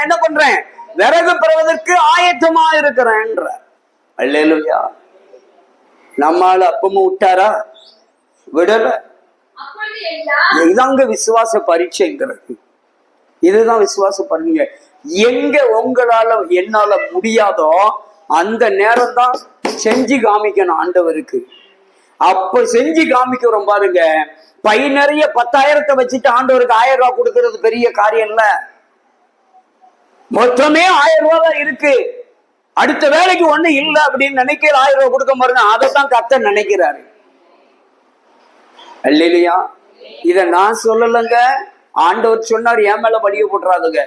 என்ன பண்றேன்? விறகு பெறுவதற்கு ஆயத்தமா இருக்கிறேன். அல்லேலூயா. நம்மால அப்பமும் விட்டாரா? விடல. இதாங்க விசுவாச பரீட்சைங்கிறது. இதுதான் விசுவாச பரீட்சை. எங்க உங்களால என்னால முடியாதோ அந்த நேரம் தான் செஞ்சு காமிக்கணும் ஆண்டவருக்கு. அப்ப செஞ்சு காமிக்கிறோம் பாருங்க. பை நிறைய 10,000 வச்சுட்டு ஆண்டவருக்கு 1000 ரூபாய் கொடுக்கறது பெரிய காரியம் இல்ல. மொத்தமே 1000 ரூபாய் தான் இருக்கு. அடுத்த வேலைக்கு ஒண்ணு இல்ல அப்படின்னு நினைக்கிற 1000 ரூபாய் கொடுக்க பாருங்க. அதைத்தான் கர்த்தர் நினைக்கிறாரு. அல்லேலூயா. இத நான் சொல்லலங்க, ஆண்டவர் சொன்னார். என் மேல படிய போட்டுறாதுங்க.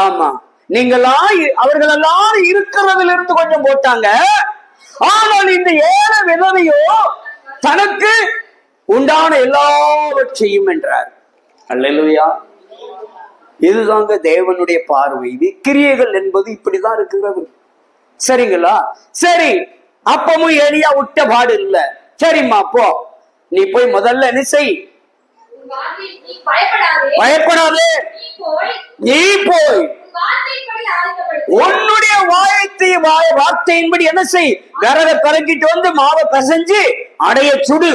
ஆமா, நீங்களாம் அவர்களெல்லாம் இருக்கிறதுல இருந்து கொஞ்சம் போட்டாங்க. ஆனால் இந்த ஏழை விதவையோ தனக்கு உண்டான எல்லாவற்றையும் என்றார். அல்லேலூயா. இதுதாங்க தேவனுடைய பார்வை. கிரியைகள் என்பது இப்படிதான் இருக்கிறது. சரிங்களா? சரி, அப்பமும் எலியா விட்ட பாடு இல்ல. சரிம்மா, போ, நீ போய் முதல்ல என்ன செய்? பயப்படாதே, நீ போய் உன்னுடைய வார்த்தையின்படி என்ன செய்? விறக பறக்கிட்டு வந்து மாவை பிசைஞ்சு அடைய சுடு.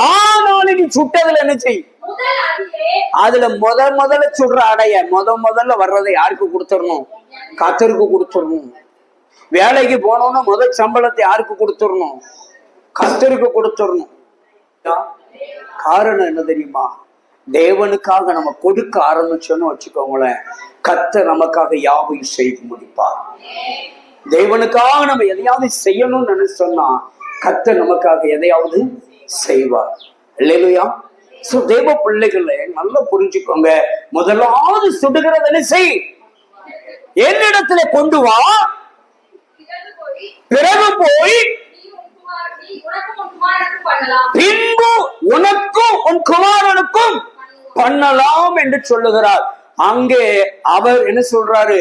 ஆனாலும் நீ சுட்டதுல என்ன செய்? அதுல முதல்ல சுடுற அடைய முதல்ல வர்றதை யாருக்கு கொடுத்துடணும்? கர்த்தருக்கு கொடுத்துடணும். வேலைக்கு போனோம்னா முதல் சம்பளத்தை யாருக்கு கொடுத்துடணும்? கர்த்தருக்கு கொடுத்துடணும். காரணம் என்ன தெரியுமா? தேவனுக்காக நம்ம கொடுக்க ஆரம்பிச்சோன்னு வச்சுக்கோங்களேன், கர்த்தர் நமக்காக யாவையும் செய்து முடிப்பார். தேவனுக்காக நம்ம எதையாவது செய்யணும்னு நினைச்சோம்னா கர்த்தர் நமக்காக எதையாவது செய்வார். அல்லேலூயா. தேவ பிள்ளைகளை நல்லா புரிஞ்சுக்கோங்க. முதலாவது சுடுகிறத செய், என்னிடத்துல கொண்டு வா, பிறகு போய் பின்பு உனக்கும் உன் குமாரனுக்கும் பண்ணலாம் என்று சொல்லுகிறார். அங்கே அவர் என்ன சொல்றாரு?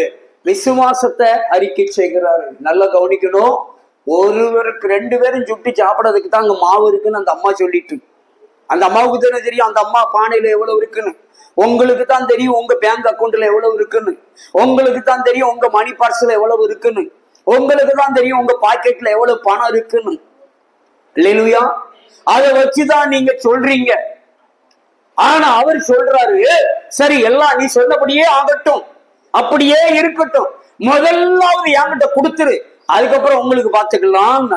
விசுவாசத்தை அறிக்கை செய்கிறாரு. நல்லா கவனிக்கணும். ஒருவருக்கு 2 பேரும் சுட்டி சாப்பிடறதுக்கு தான் அங்க மாவு இருக்குன்னு அந்த அம்மா சொல்லிட்டு, அந்த அம்மாவுக்கு தானே தெரியும் அந்த அம்மா பானையில எவ்வளவு இருக்குன்னு. உங்களுக்கு தான் தெரியும் உங்க பேங்க் அக்கௌண்ட்ல எவ்வளவு இருக்குன்னு. உங்களுக்கு தான் தெரியும் உங்க மணி பார்சல் எவ்வளவு இருக்குன்னு. உங்களுக்கு தான் தெரியும் உங்க பாக்கெட்ல எவ்வளவு பணம் இருக்குன்னு. அல்லேலூயா. அதை வச்சுதான் நீங்க சொல்றீங்க. ஆனா அவர் சொல்றாரு, சரி எல்லாம் நீ சொன்னபடியே ஆகட்டும், அப்படியே இருக்கட்டும், முதலாவது என்கிட்ட கொடுத்துரு, அதுக்கப்புறம் உங்களுக்கு பார்த்துக்கலாம்.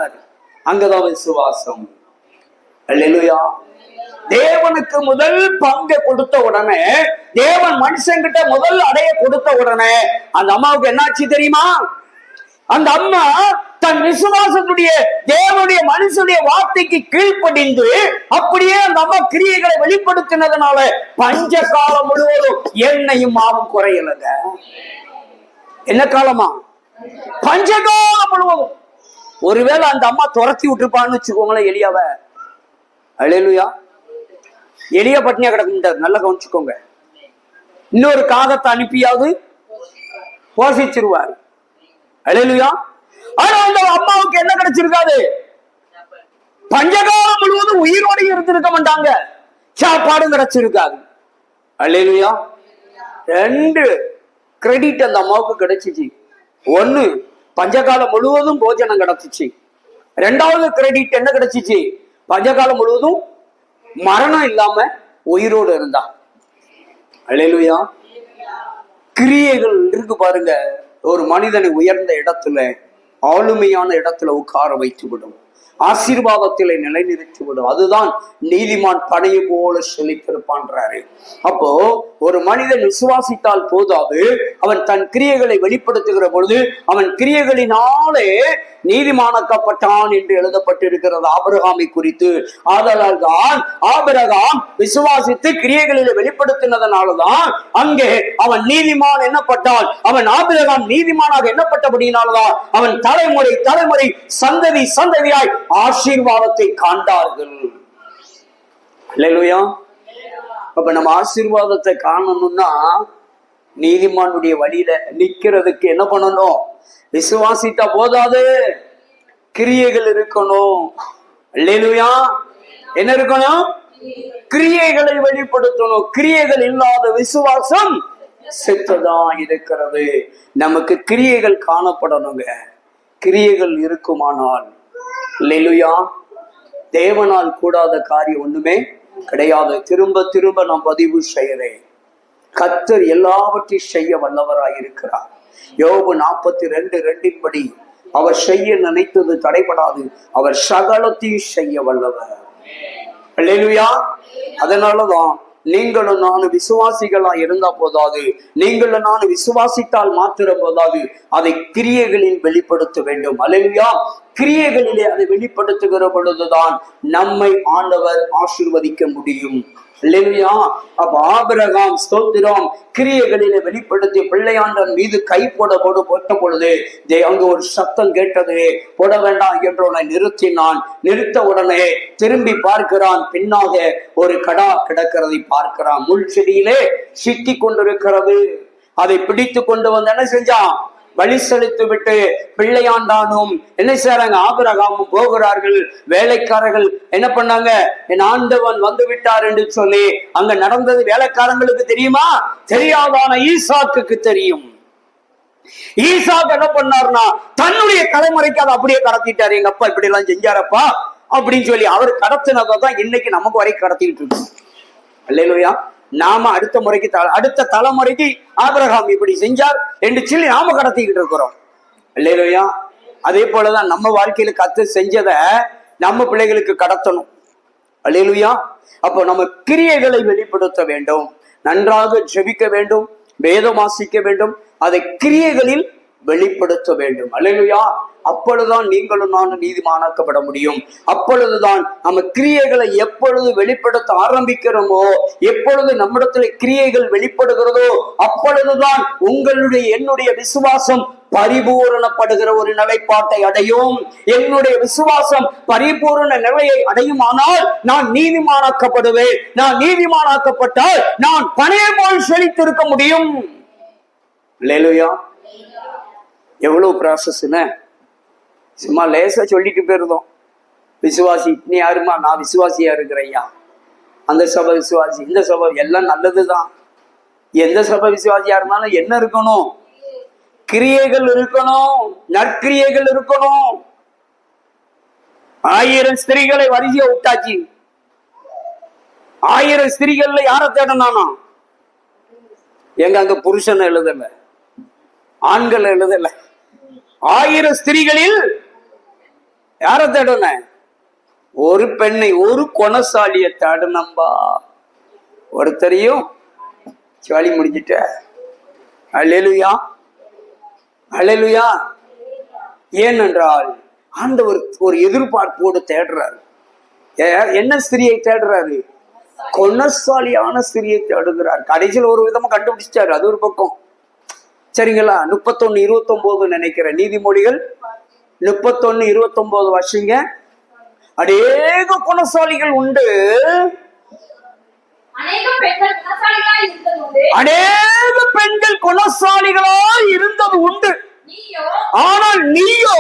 அங்கதான் விசுவாசம். அல்லேலூயா. தேவனுக்கு முதல் பங்கை கொடுத்த உடனே, தேவன் மனுஷங்கிட்ட முதல் அடைய கொடுத்த உடனே அந்த அம்மாவுக்கு என்னாச்சு தெரியுமா? அந்த அம்மா தன் விசுவாசத்துடைய தேவனுடைய மனுஷனுடைய வார்த்தைக்கு கீழ்ப்படிந்து அப்படியே அந்த அம்மா கிரியைகளை வெளிப்படுத்தினதுனால பஞ்ச காலம் முழுவதும் எண்ணெயும் மாவும் குறையலங்க. என்ன காலமா? பஞ்சகாலம் முழுவதும். ஒருவேளை அந்த அம்மா துரத்தி விட்டுருப்பான்னு வச்சுக்கோங்களேன் எலியாவை. அல்லேலூயா. எளிய பட்னியா கிடக்க முடியாது, நல்லா கவனிச்சுக்கோங்க. இன்னொரு காகத்தை அனுப்பியாவது போஷிச்சிருவாரு. அல்லேலூயா. ஆனா அந்த அம்மாவுக்கு என்ன கிடைச்சிருக்காது? பஞ்சகாலம் முழுவதும் உயிரோடு இருந்திருக்க மாட்டாங்க, சாப்பாடும் கிடைச்சிருக்காது. அல்லேலூயா. 2 கிரெடிட் அந்த அம்மாவுக்கு கிடைச்சிச்சு. 1, பஞ்சகாலம் முழுவதும் போஜனம் கிடைச்சிச்சு. 2வது கிரெடிட் என்ன கிடைச்சிச்சு? பஞ்சகாலம் முழுவதும் மரணம் இல்லாம உயிரோடு இருந்தா. அல்லேலூயா. கிரியைகள் இருக்கு பாருங்க, ஒரு மனிதனை உயர்ந்த இடத்துல, ஆளுமையான இடத்துல உட்கார வைத்து விடும், ஆசீர்வாதத்திலே நிலைநிறுத்தி விடும். அதுதான் நீதிமான் பனையை போல செழித்திருப்பான்றாரு. அப்போ ஒரு மனிதன் விசுவாசித்தால் போதாது, அவன் தன் கிரியைகளை வெளிப்படுத்துகிற பொழுது அவன் கிரியைகளினாலே நீதிமானாக்கப்பட்டான் என்று எழுதப்பட்டிருக்கிறது ஆபிரகாமை குறித்து. ஆதலால் தான் ஆபிரகாம் விசுவாசித்து கிரியைகளிலே வெளிப்படுத்தினதனாலதான் அங்கே அவன் நீதிமான் எண்ணப்பட்டான். அவன் ஆபிரகாம் நீதிமானாக எண்ணப்பட்டபடியினால்தான் அவன் தலைமுறை தலைமுறை சந்ததி சந்ததியாய் ஆசீர்வாதத்தை காண்டார்கள். அல்லேலூயா. அப்ப நம்ம ஆசீர்வாதத்தை காணணும்னா நீதிமானுடைய வழியில நிக்கிறதுக்கு என்ன பண்ணணும்? விசுவாசித்தா போதாது, கிரியைகள் இருக்கணும். அல்லேலூயா. என்ன இருக்கணும்? கிரியைகளை வெளிப்படுத்தணும். கிரியைகள் இல்லாத விசுவாசம் செத்துதான் இருக்கிறது. நமக்கு கிரியைகள் காணப்படணுங்க. கிரியைகள் இருக்குமானால் அல்லேலூயா, தேவனால் கூடாத காரியம் ஒண்ணுமே கிடையாது. திரும்ப திரும்ப நான் பதிவு செய்கிறேன், கர்த்தர் எல்லாவற்றையும் செய்ய வல்லவராயிருக்கிறார். யோபு 42:2 படி அவர் செய்ய நினைத்தது தடைபடாது, அவர் சகலத்தையும் செய்ய வல்லவர். அல்லேலூயா. அதனாலதான் நீங்களும் நானும் விசுவாசிகளா இருந்தா போதாது, நீங்களும் நானும் விசுவாசித்தால் மாத்திர போதாது, அதை கிரியைகளில் வெளிப்படுத்த வேண்டும். அல்லேலூயா. கிரியைகளிலே அதை வெளிப்படுத்துகிற பொழுதுதான் நம்மை ஆண்டவர் ஆசீர்வதிக்க முடியும். அல்லேலூயா. அப்ப ஆபிரகாம் ஸ்தோத்திரம் கிரியைகளிலே வெளிப்படுத்தி பிள்ளையாண்டன் மீது கை போட்ட பொழுது அங்கு ஒரு சத்தம் கேட்டது. போட வேண்டாம் என்று நிறுத்தினான். நிறுத்த உடனே திரும்பி பார்க்கிறான், பின்னாக ஒரு கடா கிடக்கிறதை பார்க்கிறான். முள் செடியிலே சிக்கி கொண்டிருக்கிறது. அதை பிடித்து கொண்டு வந்து என்ன செஞ்சான்? வழி செலுத்தி விட்டு பிள்ளையாண்டானும் என்ன செய்றாங்க? ஆபிரகாமும் போகிறார்கள். வேலைக்காரர்கள் என்ன பண்ணாங்க? என் ஆண்டவன் வந்து விட்டார் என்று சொல்லி அங்க நடந்தது வேலைக்காரங்களுக்கு தெரியுமா? தெரியாதான ஈசாக்குக்கு தெரியும். ஈசாக்கு என்ன பண்ணார்னா தன்னுடைய தலைமுறைக்கு அதை அப்படியே கடத்திட்டாரு. எங்க அப்பா இப்படி எல்லாம் செஞ்சாரப்பா அப்படின்னு சொல்லி அவர் கடத்தினதான் இன்னைக்கு நமக்கு வரைக்கும் கடத்திட்டு இருக்கோம். அல்லேலூயா. நாம அடுத்த தலைமுறைக்கு ஆபிரகாம் இப்படி செஞ்சார் என்று சொல்லி நாம கடத்திக்கிட்டு இருக்கிறோம். அல்லேலூயா. அதே போலதான் நம்ம வாழ்க்கையில கர்த்தர் செஞ்சதை நம்ம பிள்ளைகளுக்கு கடத்தணும். அல்லேலூயா. அப்போ நம்ம கிரியைகளை வெளிப்படுத்த வேண்டும், நன்றாக ஜெபிக்க வேண்டும், வேதம் வாசிக்க வேண்டும், அதை கிரியைகளில் வெளிப்படுத்த வேண்டும். அல்லேலூயா. அப்பொழுதுதான் நீங்களும் நானும் நீதிமானாக்கப்பட முடியும். அப்பொழுதுதான் நம்ம கிரியைகளை எப்பொழுது வெளிப்படுத்த ஆரம்பிக்கிறோமோ, எப்பொழுது நம்மிடத்துல கிரியைகள் வெளிப்படுகிறதோ, அப்பொழுதுதான் என்னுடைய விசுவாசம் பரிபூரணப்படுகிற ஒரு நிலைப்பாட்டை அடையும். என்னுடைய விசுவாசம் பரிபூரண நிலையை அடையுமானால் நான் நீதிமானாக்கப்படுவேன். நான் நீதிமானாக்கப்பட்டால் நான் பனையை போல் செழித்திருக்க முடியும். அல்லேலூயா. எவ்வளவு ப்ராசஸ்ன்னு சும்மா லேசா சொல்லிட்டு போயிருந்தோம். விசுவாசி நீ யாருமா? நான் விசுவாசியா இருக்கிறையா. அந்த சபை விசுவாசி, இந்த சபை எல்லாம் நல்லதுதான். எந்த சபை விசுவாசியா இருந்தாலும் என்ன இருக்கணும்? கிரியைகள் இருக்கணும், நற்கிரியைகள் இருக்கணும். 1000 ஸ்திரீகளை வரிசையா விட்டாச்சு. 1000 ஸ்திரீகள்ல யாரை தேடனானா? எங்க அங்க புருஷன் எழுதல, ஆண்கள் எழுதல. 1000 ஸ்திரீகளில் யாரை தேடன? ஒரு பெண்ணை, ஒரு குணசாலிய தேடனம்பா. ஒருத்தரையும் சாலி முடிஞ்சிட்ட. அல்லேலூயா. அல்லேலூயா. ஏனென்றால் ஆண்டவர் ஒரு எதிர்பார்ப்போடு தேடுறாரு. என்ன ஸ்திரியை தேடுறாரு? குணசாலியான ஸ்திரியை தேடுகிறார். கடைசியில் ஒரு விதமா கண்டுபிடிச்சாரு. அது ஒரு பக்கம். சரிங்களா? 31:29 நினைக்கிறேன். நீதிமொழிகள் 31:29 வருஷங்க. அநேக குணசாலிகள் உண்டு, அநேக பெண்கள் குணசாலிகளாய் இருந்தது உண்டு. ஆனால் நீயோ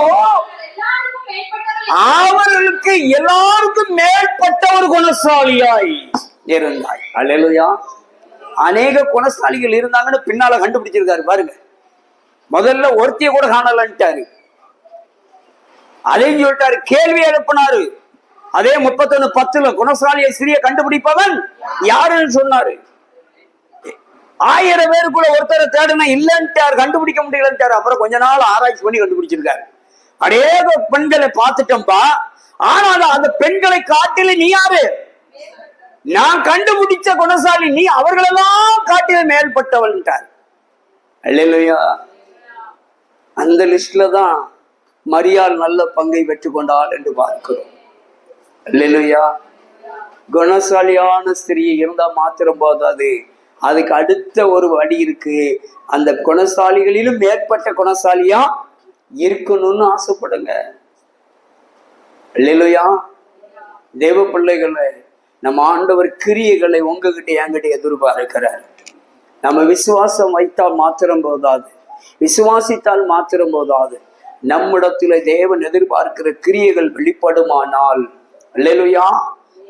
அவர்களுக்கு எல்லாருக்கும் மேற்பட்ட ஒரு குணசாலியாய் இருந்தாய். அல்லேலூயா. அநேக குணசாலிகள் இருந்தாங்கன்னு பின்னால கண்டுபிடிச்சிருக்காரு பாருங்க. முதல்ல ஒருத்திய கூட காணலன்ட்டாரு, அதையும் சொல்லிட்டாரு. கேள்வி எழுப்பினாரு. அதே 31:10 குணசாலியை சிறிய கண்டுபிடிப்பவன் யாருன்னு சொன்னாரு. 1000 பேருக்குள்ள ஒருத்தரை தேடுனா இல்லன்ட்டார், கண்டுபிடிக்க முடியலன்ட்டாரு. அப்புறம் கொஞ்ச நாள் ஆராய்ச்சி பண்ணி கண்டுபிடிச்சிருக்காரு. அநேக பெண்களை பார்த்துட்டோம்பா, ஆனால் அந்த பெண்களை காட்டில நீ யாரு? நான் கண்டுபிடிச்ச குணசாலி நீ, அவர்களெல்லாம் காட்டில மேல்பட்டவள்ட்டார். அல்லேலூயா. அந்த லிஸ்ட்ல தான் மரியாள் நல்ல பங்கை பெற்றுக் கொண்டாள் என்று பார்க்கிறோம். அல்லேலூயா. குணசாலியான ஸ்திரீ இருந்தா மாத்திரம் போதாது, அதுக்கு அடுத்த ஒரு வழி இருக்கு. அந்த குணசாலிகளிலும் மேற்பட்ட குணசாலியா இருக்கணும்னு ஆசைப்படுங்க. அல்லேலூயா. தேவ பிள்ளைகளை, நம்ம ஆண்டவர் கிரியைகளை உங்ககிட்ட என்கிட்ட எதிர்பார்க்கிறார். நம்ம விசுவாசம் வைத்தால் மாத்திரம் போதாது, விசுவாசித்தால் மாத்திரம் போதாது, நம்மிடத்துல தேவன் எதிர்பார்க்கிற கிரியைகள் வெளிப்படுமானால், அல்லேலூயா,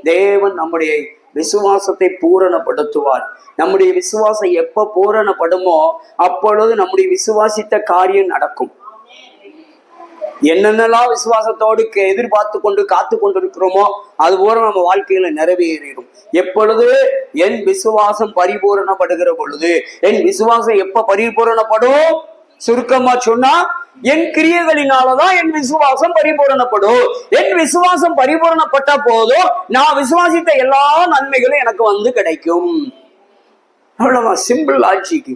தேவன் நம்முடைய விசுவாசத்தை பூரணப்படுத்துவார். நம்முடைய விசுவாசம் எப்ப பூரணப்படுமோ அப்பொழுது நம்முடைய விசுவாசித்த காரியம் நடக்கும். என்னென்னலாம் விசுவாசத்தோடு எதிர்பார்த்து கொண்டு காத்து கொண்டு இருக்கிறோமோ அது போல நம்ம வாழ்க்கையில நிறைவேறும். எப்பொழுது என் விசுவாசம் பரிபூரணப்படுகிற பொழுது, என் விசுவாசம் எப்ப பரிபூரணப்படும்? சுருக்கமா சொன்னா, என் கிரியைகளினாலதான் என் விசுவாசம் பரிபூரணப்படும். என் விசுவாசம் பரிபூரணப்பட்ட போதும் நான் விசுவாசித்த எல்லா நன்மைகளும் எனக்கு வந்து கிடைக்கும். அவ்வளவுதான், சிம்பிள் லாஜிக்.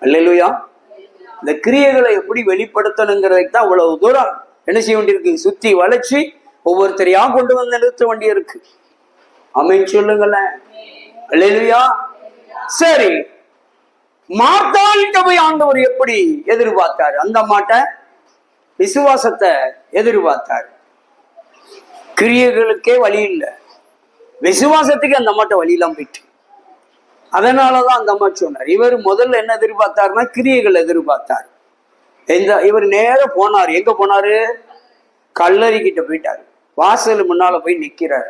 அல்லேலூயா. இந்த கிரியைகளை எப்படி வெளிப்படுத்தணுங்கிறதுக்கு தான் அவ்வளவு தூரம் என்ன செய்ய வேண்டியிருக்கு, சுத்தி வளைச்சு ஒவ்வொருத்தரையா கொண்டு வந்து நிறுத்த வேண்டியிருக்கு. ஆமென் சொல்லுங்களேன். அல்லேலூயா. சரி, மார்த்தாள்கிட்ட போய் ஆண்டவர் எப்படி எதிர்பார்த்தாரு? அந்த மாட்ட விசுவாசத்தை எதிர்பார்த்தாரு. கிரியைகளுக்கே வழி இல்லை, விசுவாசத்துக்கு அந்த மாட்ட வழியெல்லாம் போயிட்டு. அதனாலதான் அந்த அம்மா சொன்னார். இவர் முதல்ல என்ன எதிர்பார்த்தாருன்னா கிரியைகள் எதிர்பார்த்தார். இவர் நேர போனார். எங்க போனாரு? கல்லறை கிட்ட போயிட்டாரு. வாசல் முன்னால போய் நிக்கிறாரு.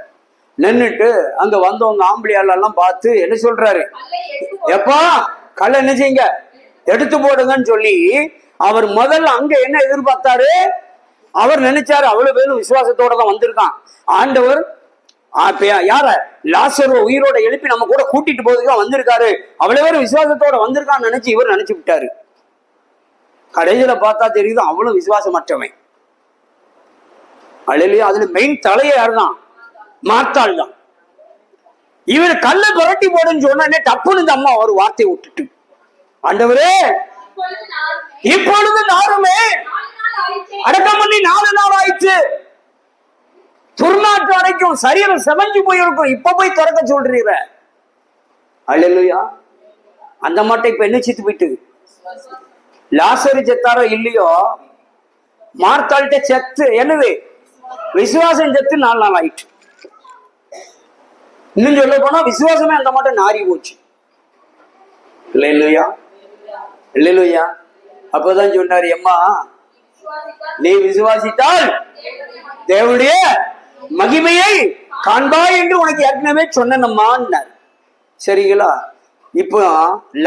நின்றுட்டு அங்க வந்தவங்க ஆம்பளையாளெல்லாம் பார்த்து என்ன சொல்றாரு? எப்பா கல்ல என்ன செய்யுங்க, எடுத்து போடுங்கன்னு சொல்லி அவர் முதல்ல அங்க என்ன எதிர்பார்த்தாரு? அவர் நினைச்சாரு அவ்வளவு பேரும் விசுவாசத்தோட தான் வந்திருக்கான் ஆண்டவர். யார? லாசரு உயிரோட எழுப்பி நம்ம கூட கூட்டிட்டு போறதுக்கு வந்திருக்காரு, அவ்வளவு பேரும் விசுவாசத்தோட வந்திருக்கான்னு நினைச்சு இவர் நினைச்சு விட்டாரு. கடைசியில பார்த்தா தெரியுது அவ்வளவு விசுவாசமற்றவன். அல்லேலூயா. அதுல மெயின் தலையை யாருதான்? மார்த்தாள் தான். இவர் கல்ல புரட்டி போடுன்னு சொன்ன டப்புன்னு இந்த அம்மா ஒரு வார்த்தையை விட்டுட்டு, ஆண்டவரே இப்பொழுது நாருமே அடக்கம் பண்ணி 4 நாள் ஆயிடுச்சு, துர்நாற்று அடைக்கும், சரீரம் செமஞ்சு போயிருக்கும், இப்ப போய் திறக்க சொல்றீங்க. அல்லேலூயா. அந்த மாட்டை இப்ப என்ன செத்து போயிட்டு? லாசரு செத்தாரோ இல்லையோ, மார்த்தாள்கிட்ட செத்து என்னது? விசுவாசம் செத்து 4 நாள் ஆயிட்டு. இன்னும் சொல்ல போனா விசுவாசமே அந்த மாட்டை நாரி போச்சு. இல்லையா? இல்லையா? அப்பதான் சொன்னாரு, அம்மா நீ விசுவாசித்தால் தேவனுடைய மகிமையை காண்பாய் என்று உனக்கு ஏற்கனவே சொன்னம்மான்னார். சரிங்களா? இப்போ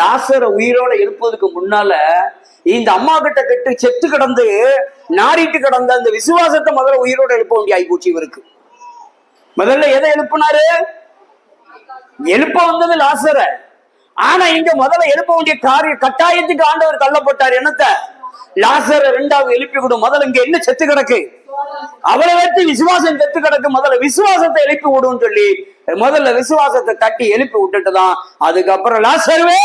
லாசரை உயிரோட எழுப்பதுக்கு முன்னால இந்த அம்மா கிட்ட கெட்டு செத்து கிடந்து நாரிட்டு கிடந்த அந்த விசுவாசத்தை முதல்ல உயிரோட எழுப்ப வேண்டிய ஆகி போச்சு இவருக்கு. முதல்ல எதை எழுப்பினாரு? எழுப்ப வந்தது லாசர. ஆனா இங்க முதல்ல எழுப்ப வேண்டிய காரிய கட்டாயத்துக்கு ஆண்டவர் தள்ளப்பட்டார். என்னத்த? லாசர 2வது எழுப்பி விடும். முதல்ல இங்க என்ன செத்து கிடக்கு? அவளை வச்சு விசுவாசம் செத்து கிடக்கு, முதல்ல விசுவாசத்தை எழுப்பி விடும் சொல்லி முதல்ல விசுவாசத்தை தட்டி எழுப்பி விட்டுட்டுதான் அதுக்கப்புறம் லாசருவே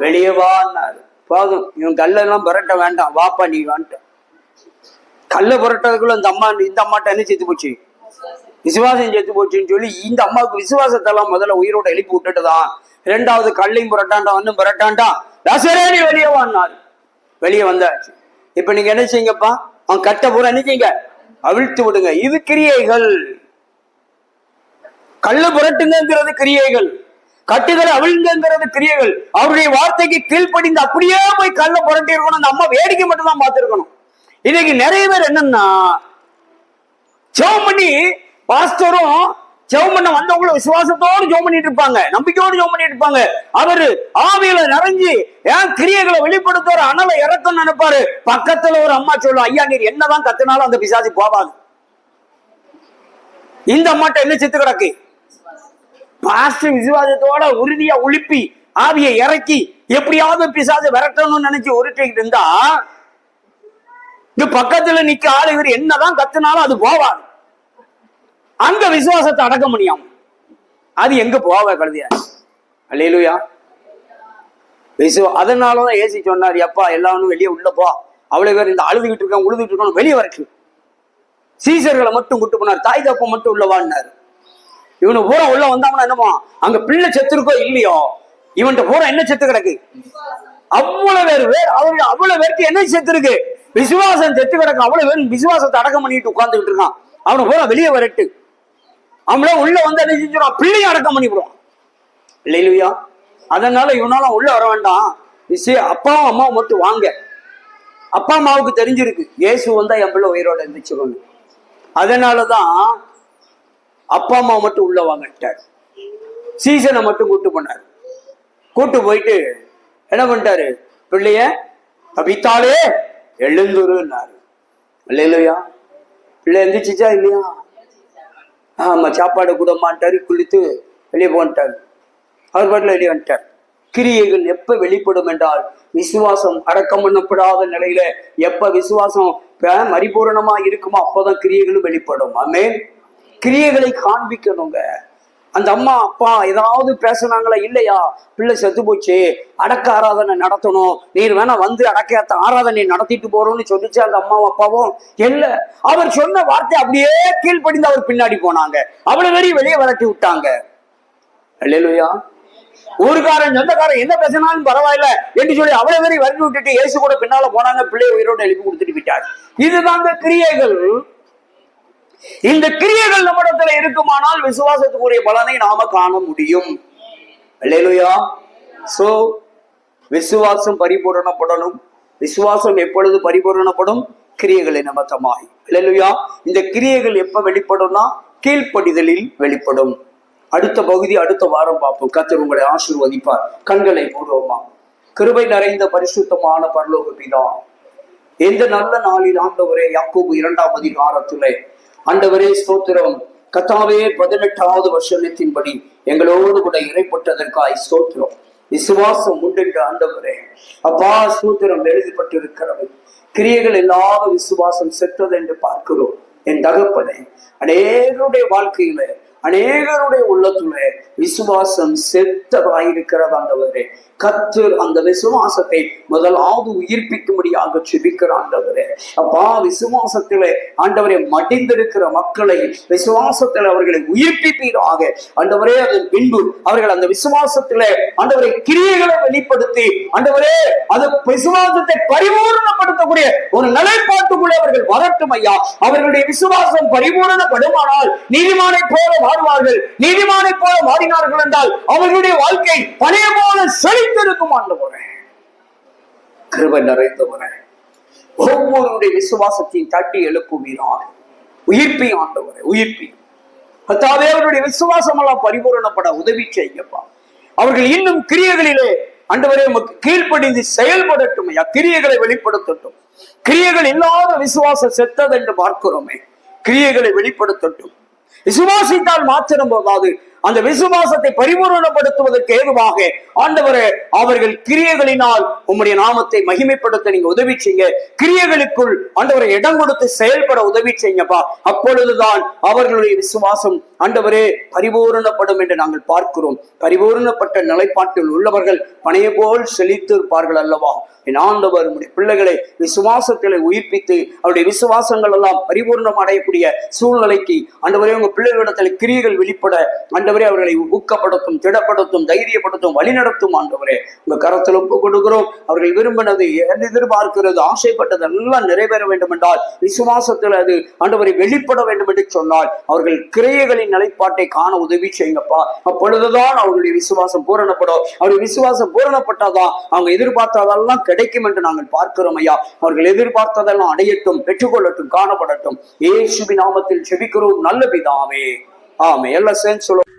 வெளியே வான்னாரு. போதும், இவன் கல்லெல்லாம் புரட்ட வேண்டாம், வாப்பா நீ வான்ட்ட. கல்ல புரட்டதுக்குள்ள இந்த அம்மாட்ட என்ன செத்து போச்சு? விசுவாசம் செத்து போச்சுன்னு சொல்லி இந்த அம்மாவுக்கு விசுவாசத்தை எல்லாம் முதல்ல உயிரோட எழுப்பி விட்டுட்டுதான் 2வது கல்லையும் புரட்டாண்டா வந்து புரட்டாண்டா லாசரே நீ வெளியே வான்னாரு. வெளியே வந்தாச்சு. இப்ப நீங்க என்ன செய்யுங்கப்பா, அவன் கட்ட பூரா என்ன செய்யுங்க, அவிழ்த்து விடுங்க. இது கிரியைகள். கள்ளு புரட்டுங்கிறது கிரியைகள், கட்டுகளை அவிழ்ங்கிறது கிரியைகள். அவருடைய வார்த்தைக்கு கீழ்ப்படிந்து அப்படியே போய் கல்ல புரட்டி இருக்கணும். அந்த அம்மா வேடிக்கை மட்டும் தான் பார்த்திருக்கணும். இன்னைக்கு நிறைய பேர் என்னன்னா, ஜெபம் பண்ணி பாஸ்டரும் ஜெபம் பண்ண வந்தவங்களும் விசுவாசத்தோடு ஜெபம் பண்ணிட்டு இருப்பாங்க, நம்பிக்கையோடு ஜெபம் பண்ணிட்டு இருப்பாங்க. அவரு ஆவியில நிறைஞ்சு ஏன் கிரியைகளை வெளிப்படுத்துற அனலை இறக்கம் நினைப்பாரு. பக்கத்துல ஒரு அம்மா சொல்லும், ஐயா நீர் என்னதான் கத்தினாலும் அந்த பிசாசு போவாது. இந்த அம்மாட்ட என்ன செத்து கிடக்கு? பாஸ்டர் விசுவாசத்தோட உறுதியா உழுப்பி ஆவியை இறக்கி எப்படியாவது பிசாசு விரட்டணும்னு நினைச்சு உருட்டிக்கிட்டு இருந்தா, இந்த பக்கத்துல நிக்க ஆளு இவர் என்னதான் கத்துனாலும் அது போவாது. அங்க விசுவாசத்தை அடக்க முடியும். அது எங்க போவ கழுதியா? அல்லேலூயா. அதனாலதான் ஏசி சொன்னார், எப்பா எல்லாரும் வெளியே உள்ள போ, அவ்வளவு பேர் இந்த அழுதுகிட்டு இருக்காங்க உழுதுகிட்டு இருக்கணும் வெளியே வரைக்கும். சீசர்களை மட்டும் கூட்டு போனார், தாய் தப்ப மட்டும் உள்ளவான்னாரு. இவனு பூரா உள்ள வந்தாங்கன்னா என்னமோ அங்க பிள்ளை செத்துருக்கோ இல்லையோ, இவன்கிட்ட பூரா என்ன செத்து கிடக்கு? அவ்வளவு பேர் அவருக்கு அவ்வளவு பேருக்கு என்ன செத்து இருக்கு? விசுவாசம் செத்து கிடக்கு. அவ்வளவு பேர் விசுவாசத்தை அடக்கம் பண்ணிட்டு உட்கார்ந்துட்டு இருக்கான். அவனை பூரா வெளியே வரட்டு. அவங்கள உள்ள வந்து என்ன செஞ்சிருவான்? பிள்ளையும் அடக்கம் பண்ணிவிடுவான். இல்லையா? அதனால இவனால உள்ள வர வேண்டாம், அப்பாவும் அம்மாவும் மட்டும் வாங்க. அப்பா அம்மாவுக்கு தெரிஞ்சிருக்கு இயேசு வந்தா என் பிள்ளை உயிரோட இருந்துச்சு. அதனாலதான் அப்பா அம்மா மட்டும் உள்ள வாங்கிட்டார். சீசனை மட்டும் கூட்டு போனார். கூட்டு போயிட்டு என்ன பண்ணிட்டாரு? பிள்ளைய தபித்தாலே எழுந்துருன்னாரு. இல்லையா? பிள்ளை எழுந்துச்சிச்சா இல்லையா? ஆமா, சாப்பாடு கூட மாட்டாரு, குளித்து வெளியே போன்ட்டாரு. அவர் பாட்டில் வெளியே வந்துட்டார். கிரியைகள் எப்ப வெளிப்படும் என்றால், விசுவாசம் அடக்கம் பண்ணப்படாத நிலையில எப்ப விசுவாசம் பரிபூரணமா இருக்குமோ அப்பதான் கிரியைகளும் வெளிப்படும். ஆமென். கிரியைகளை காண்பிக்கணுங்க. அந்த அம்மா அப்பா ஏதாவது பேசினாங்களா? இல்லையா, பிள்ளை செத்து போச்சு, அடக்க ஆராதனை நடத்தணும், நீர் வேணா வந்து அடக்க ஆராதனை நடத்திட்டு போறோம்னு சொல்லிச்சு அந்த அம்மாவும் அப்பாவும். இல்ல, அவர் சொன்ன வார்த்தை அப்படியே கீழ்ப்படிந்து அவர் பின்னாடி போனாங்க. அவ்வளவு வெறி வெளியே விரட்டி விட்டாங்க. அல்லேலூயா. ஊருக்காரன் சொந்தக்காரன் என்ன பேசினாலும் பரவாயில்ல என்று சொல்லி அவ்வளவு வெறி விரட்டி விட்டுட்டு இயேசு கூட பின்னால போனாங்க. பிள்ளையை உயிரோடு எழுப்பி கொடுத்துட்டு விட்டார். இதுதாங்க கிரியைகள். இந்த கிரியைகள் நம்மிடத்துல இருக்குமானால் விசுவாசத்துக்குரிய பலனை நாம காண முடியும். அல்லேலூயா. சோ விசுவாசம் பரிபூரணப்படணும். விசுவாசம் எப்பொழுது பரிபூரணப்படும்? கிரியைகளை நிமித்தமாய். அல்லேலூயா. இந்த கிரியைகள் எப்ப வெளிப்படும்னா கீழ்ப்படிதலில் வெளிப்படும். அடுத்த பகுதி அடுத்த வாரம் பார்ப்போம். கர்த்தர் உங்களை ஆசீர்வதிப்பார். கண்களை மூடுவோமா. கிருபை நிறைந்த பரிசுத்தமான பரலோக பிதா, எந்த நல்ல நாளில் ஆண்டவரே, யாக்கோபு 2ஆம் அதிகாரத்திலே ஆண்டவரே ஸ்தோத்திரம். கர்த்தாவே 18வது வசனத்தின்படி எங்களோடு கூட இறைப்பட்டதற்காய் ஸ்தோத்திரம். விசுவாசம் உண்டென்ற ஆண்டவரே அப்பா ஸ்தோத்திரம் எழுதப்பட்டிருக்கிறது. கிரியைகள் இல்லாத விசுவாசம் செத்தது என்று பார்க்கிறோம். என் தகப்பனே, அநேகருடைய வாழ்க்கையில அநேகருடைய உள்ளத்துல விசுவாசம் செத்ததாயிருக்கிறது ஆண்டவரே. கர்த்தர் அந்த விசுவாசத்தை முதலாவது உயிர்ப்பிக்கும்படியாக ஜெபிக்கிற ஆண்டவரே. அப்பா விசுவாசத்திலே ஆண்டவரே மடிந்திருக்கிற மக்களை விசுவாசத்தில் அவர்களை உயிர்ப்பிப்பீராக ஆண்டவரே. அதன் பின்பு அவர்கள் அந்த விசுவாசத்திலே ஆண்டவரை கிரியைகளை வெளிப்படுத்தி ஆண்டவரே அது விசுவாசத்தை பரிபூரணப்படுத்தக்கூடிய ஒரு நிலைப்பாட்டுக்குள்ளே அவர்கள் வரட்டும் ஐயா. அவர்களுடைய விசுவாசம் பரிபூரணப்படுமானால் நீதிமானை போல மாறுவார்கள். நீதிமானை போல மாறினார்கள் என்றால் அவர்களுடைய வாழ்க்கை பழைய போல செழித்திருக்கும் ஆண்டவரே. கிருபை நிறைந்தவரே, ஒவ்வொருடைய விசுவாசத்தையும் தட்டி எழுப்புவீராக. உயிர்ப்பி ஆண்டவரே, உயிர்ப்பி. கர்த்தாவே, அவருடைய விசுவாசம் எல்லாம் பரிபூரணப்பட உதவி செய்யப்பா. அவர்கள் இன்னும் கிரியைகளிலே ஆண்டவரே உமக்கு கீழ்ப்படிந்து செயல்படட்டும் ஐயா. கிரியைகளை வெளிப்படுத்தட்டும். கிரியைகள் இல்லாத விசுவாசம் செத்தது என்று பார்க்கிறோமே, கிரியைகளை வெளிப்படுத்தட்டும். விசுவாசித்தால் மாத்திரம் போதாது, அந்த விசுவாசத்தை பரிபூரணப்படுத்துவதற்கு ஏதுவாக ஆண்டவரே அவர்கள் கிரியைகளினால் உம்முடைய நாமத்தை மகிமைப்படுத்த நீங்க உதவி செய்யுங்க. கிரியைகளுக்குள் ஆண்டவரை இடம் கொடுத்து செயல்பட உதவி செய்யுங்கப்பா. அப்பொழுதுதான் அவர்களுடைய விசுவாசம் ஆண்டவரே பரிபூரணப்படும் என்று நாங்கள் பார்க்கிறோம். பரிபூரணப்பட்ட நிலைப்பாட்டில் உள்ளவர்கள் பனைய போல் செழித்து இருப்பார்கள் அல்லவா. என் ஆண்டவர் உம்முடைய பிள்ளைகளை விசுவாசத்திலே உயிர்ப்பித்து அவருடைய விசுவாசங்கள் எல்லாம் பரிபூர்ணம் அடையக்கூடிய சூழ்நிலைக்கு ஆண்டவரே உங்க பிள்ளைகளிடத்தில் கிரியைகள் வெளிப்பட ஆண்டவரே அவர்களை ஊக்கப்படுத்தும், திடப்படுத்தும், தைரியப்படுத்தும், வழிநடத்தும். ஆண்டவரே உங்க கரத்தில் ஒப்பு கொடுக்கிறோம். அவர்கள் விரும்பினது, எதிர்பார்க்கிறது, ஆசைப்பட்டது எல்லாம் நிறைவேற வேண்டும் என்றால், விசுவாசத்தில் அது ஆண்டவரை வெளிப்பட வேண்டும் என்று சொன்னால் அவர்கள் கிரியைகளின் நிலைப்பாட்டை காண உதவி செய்யுங்கப்பா. அப்பொழுதுதான் அவர்களுடைய விசுவாசம் பூரணப்படும். அவருடைய விசுவாசம் பூரணப்பட்டாதான் அவங்க எதிர்பார்த்ததெல்லாம் கிடைக்கும் என்று நாங்கள் பார்க்கிறோம் ஐயா. அவர்கள் எதிர்பார்த்ததெல்லாம் அடையட்டும், பெற்றுக்கொள்ளட்டும், காணப்படட்டும். இயேசுவின் நாமத்தில் ஜெபிக்கிறோம் நல்ல பிதாவே, ஆமென். எல்லாம் சேர்ந்து சொல்லுவோம்.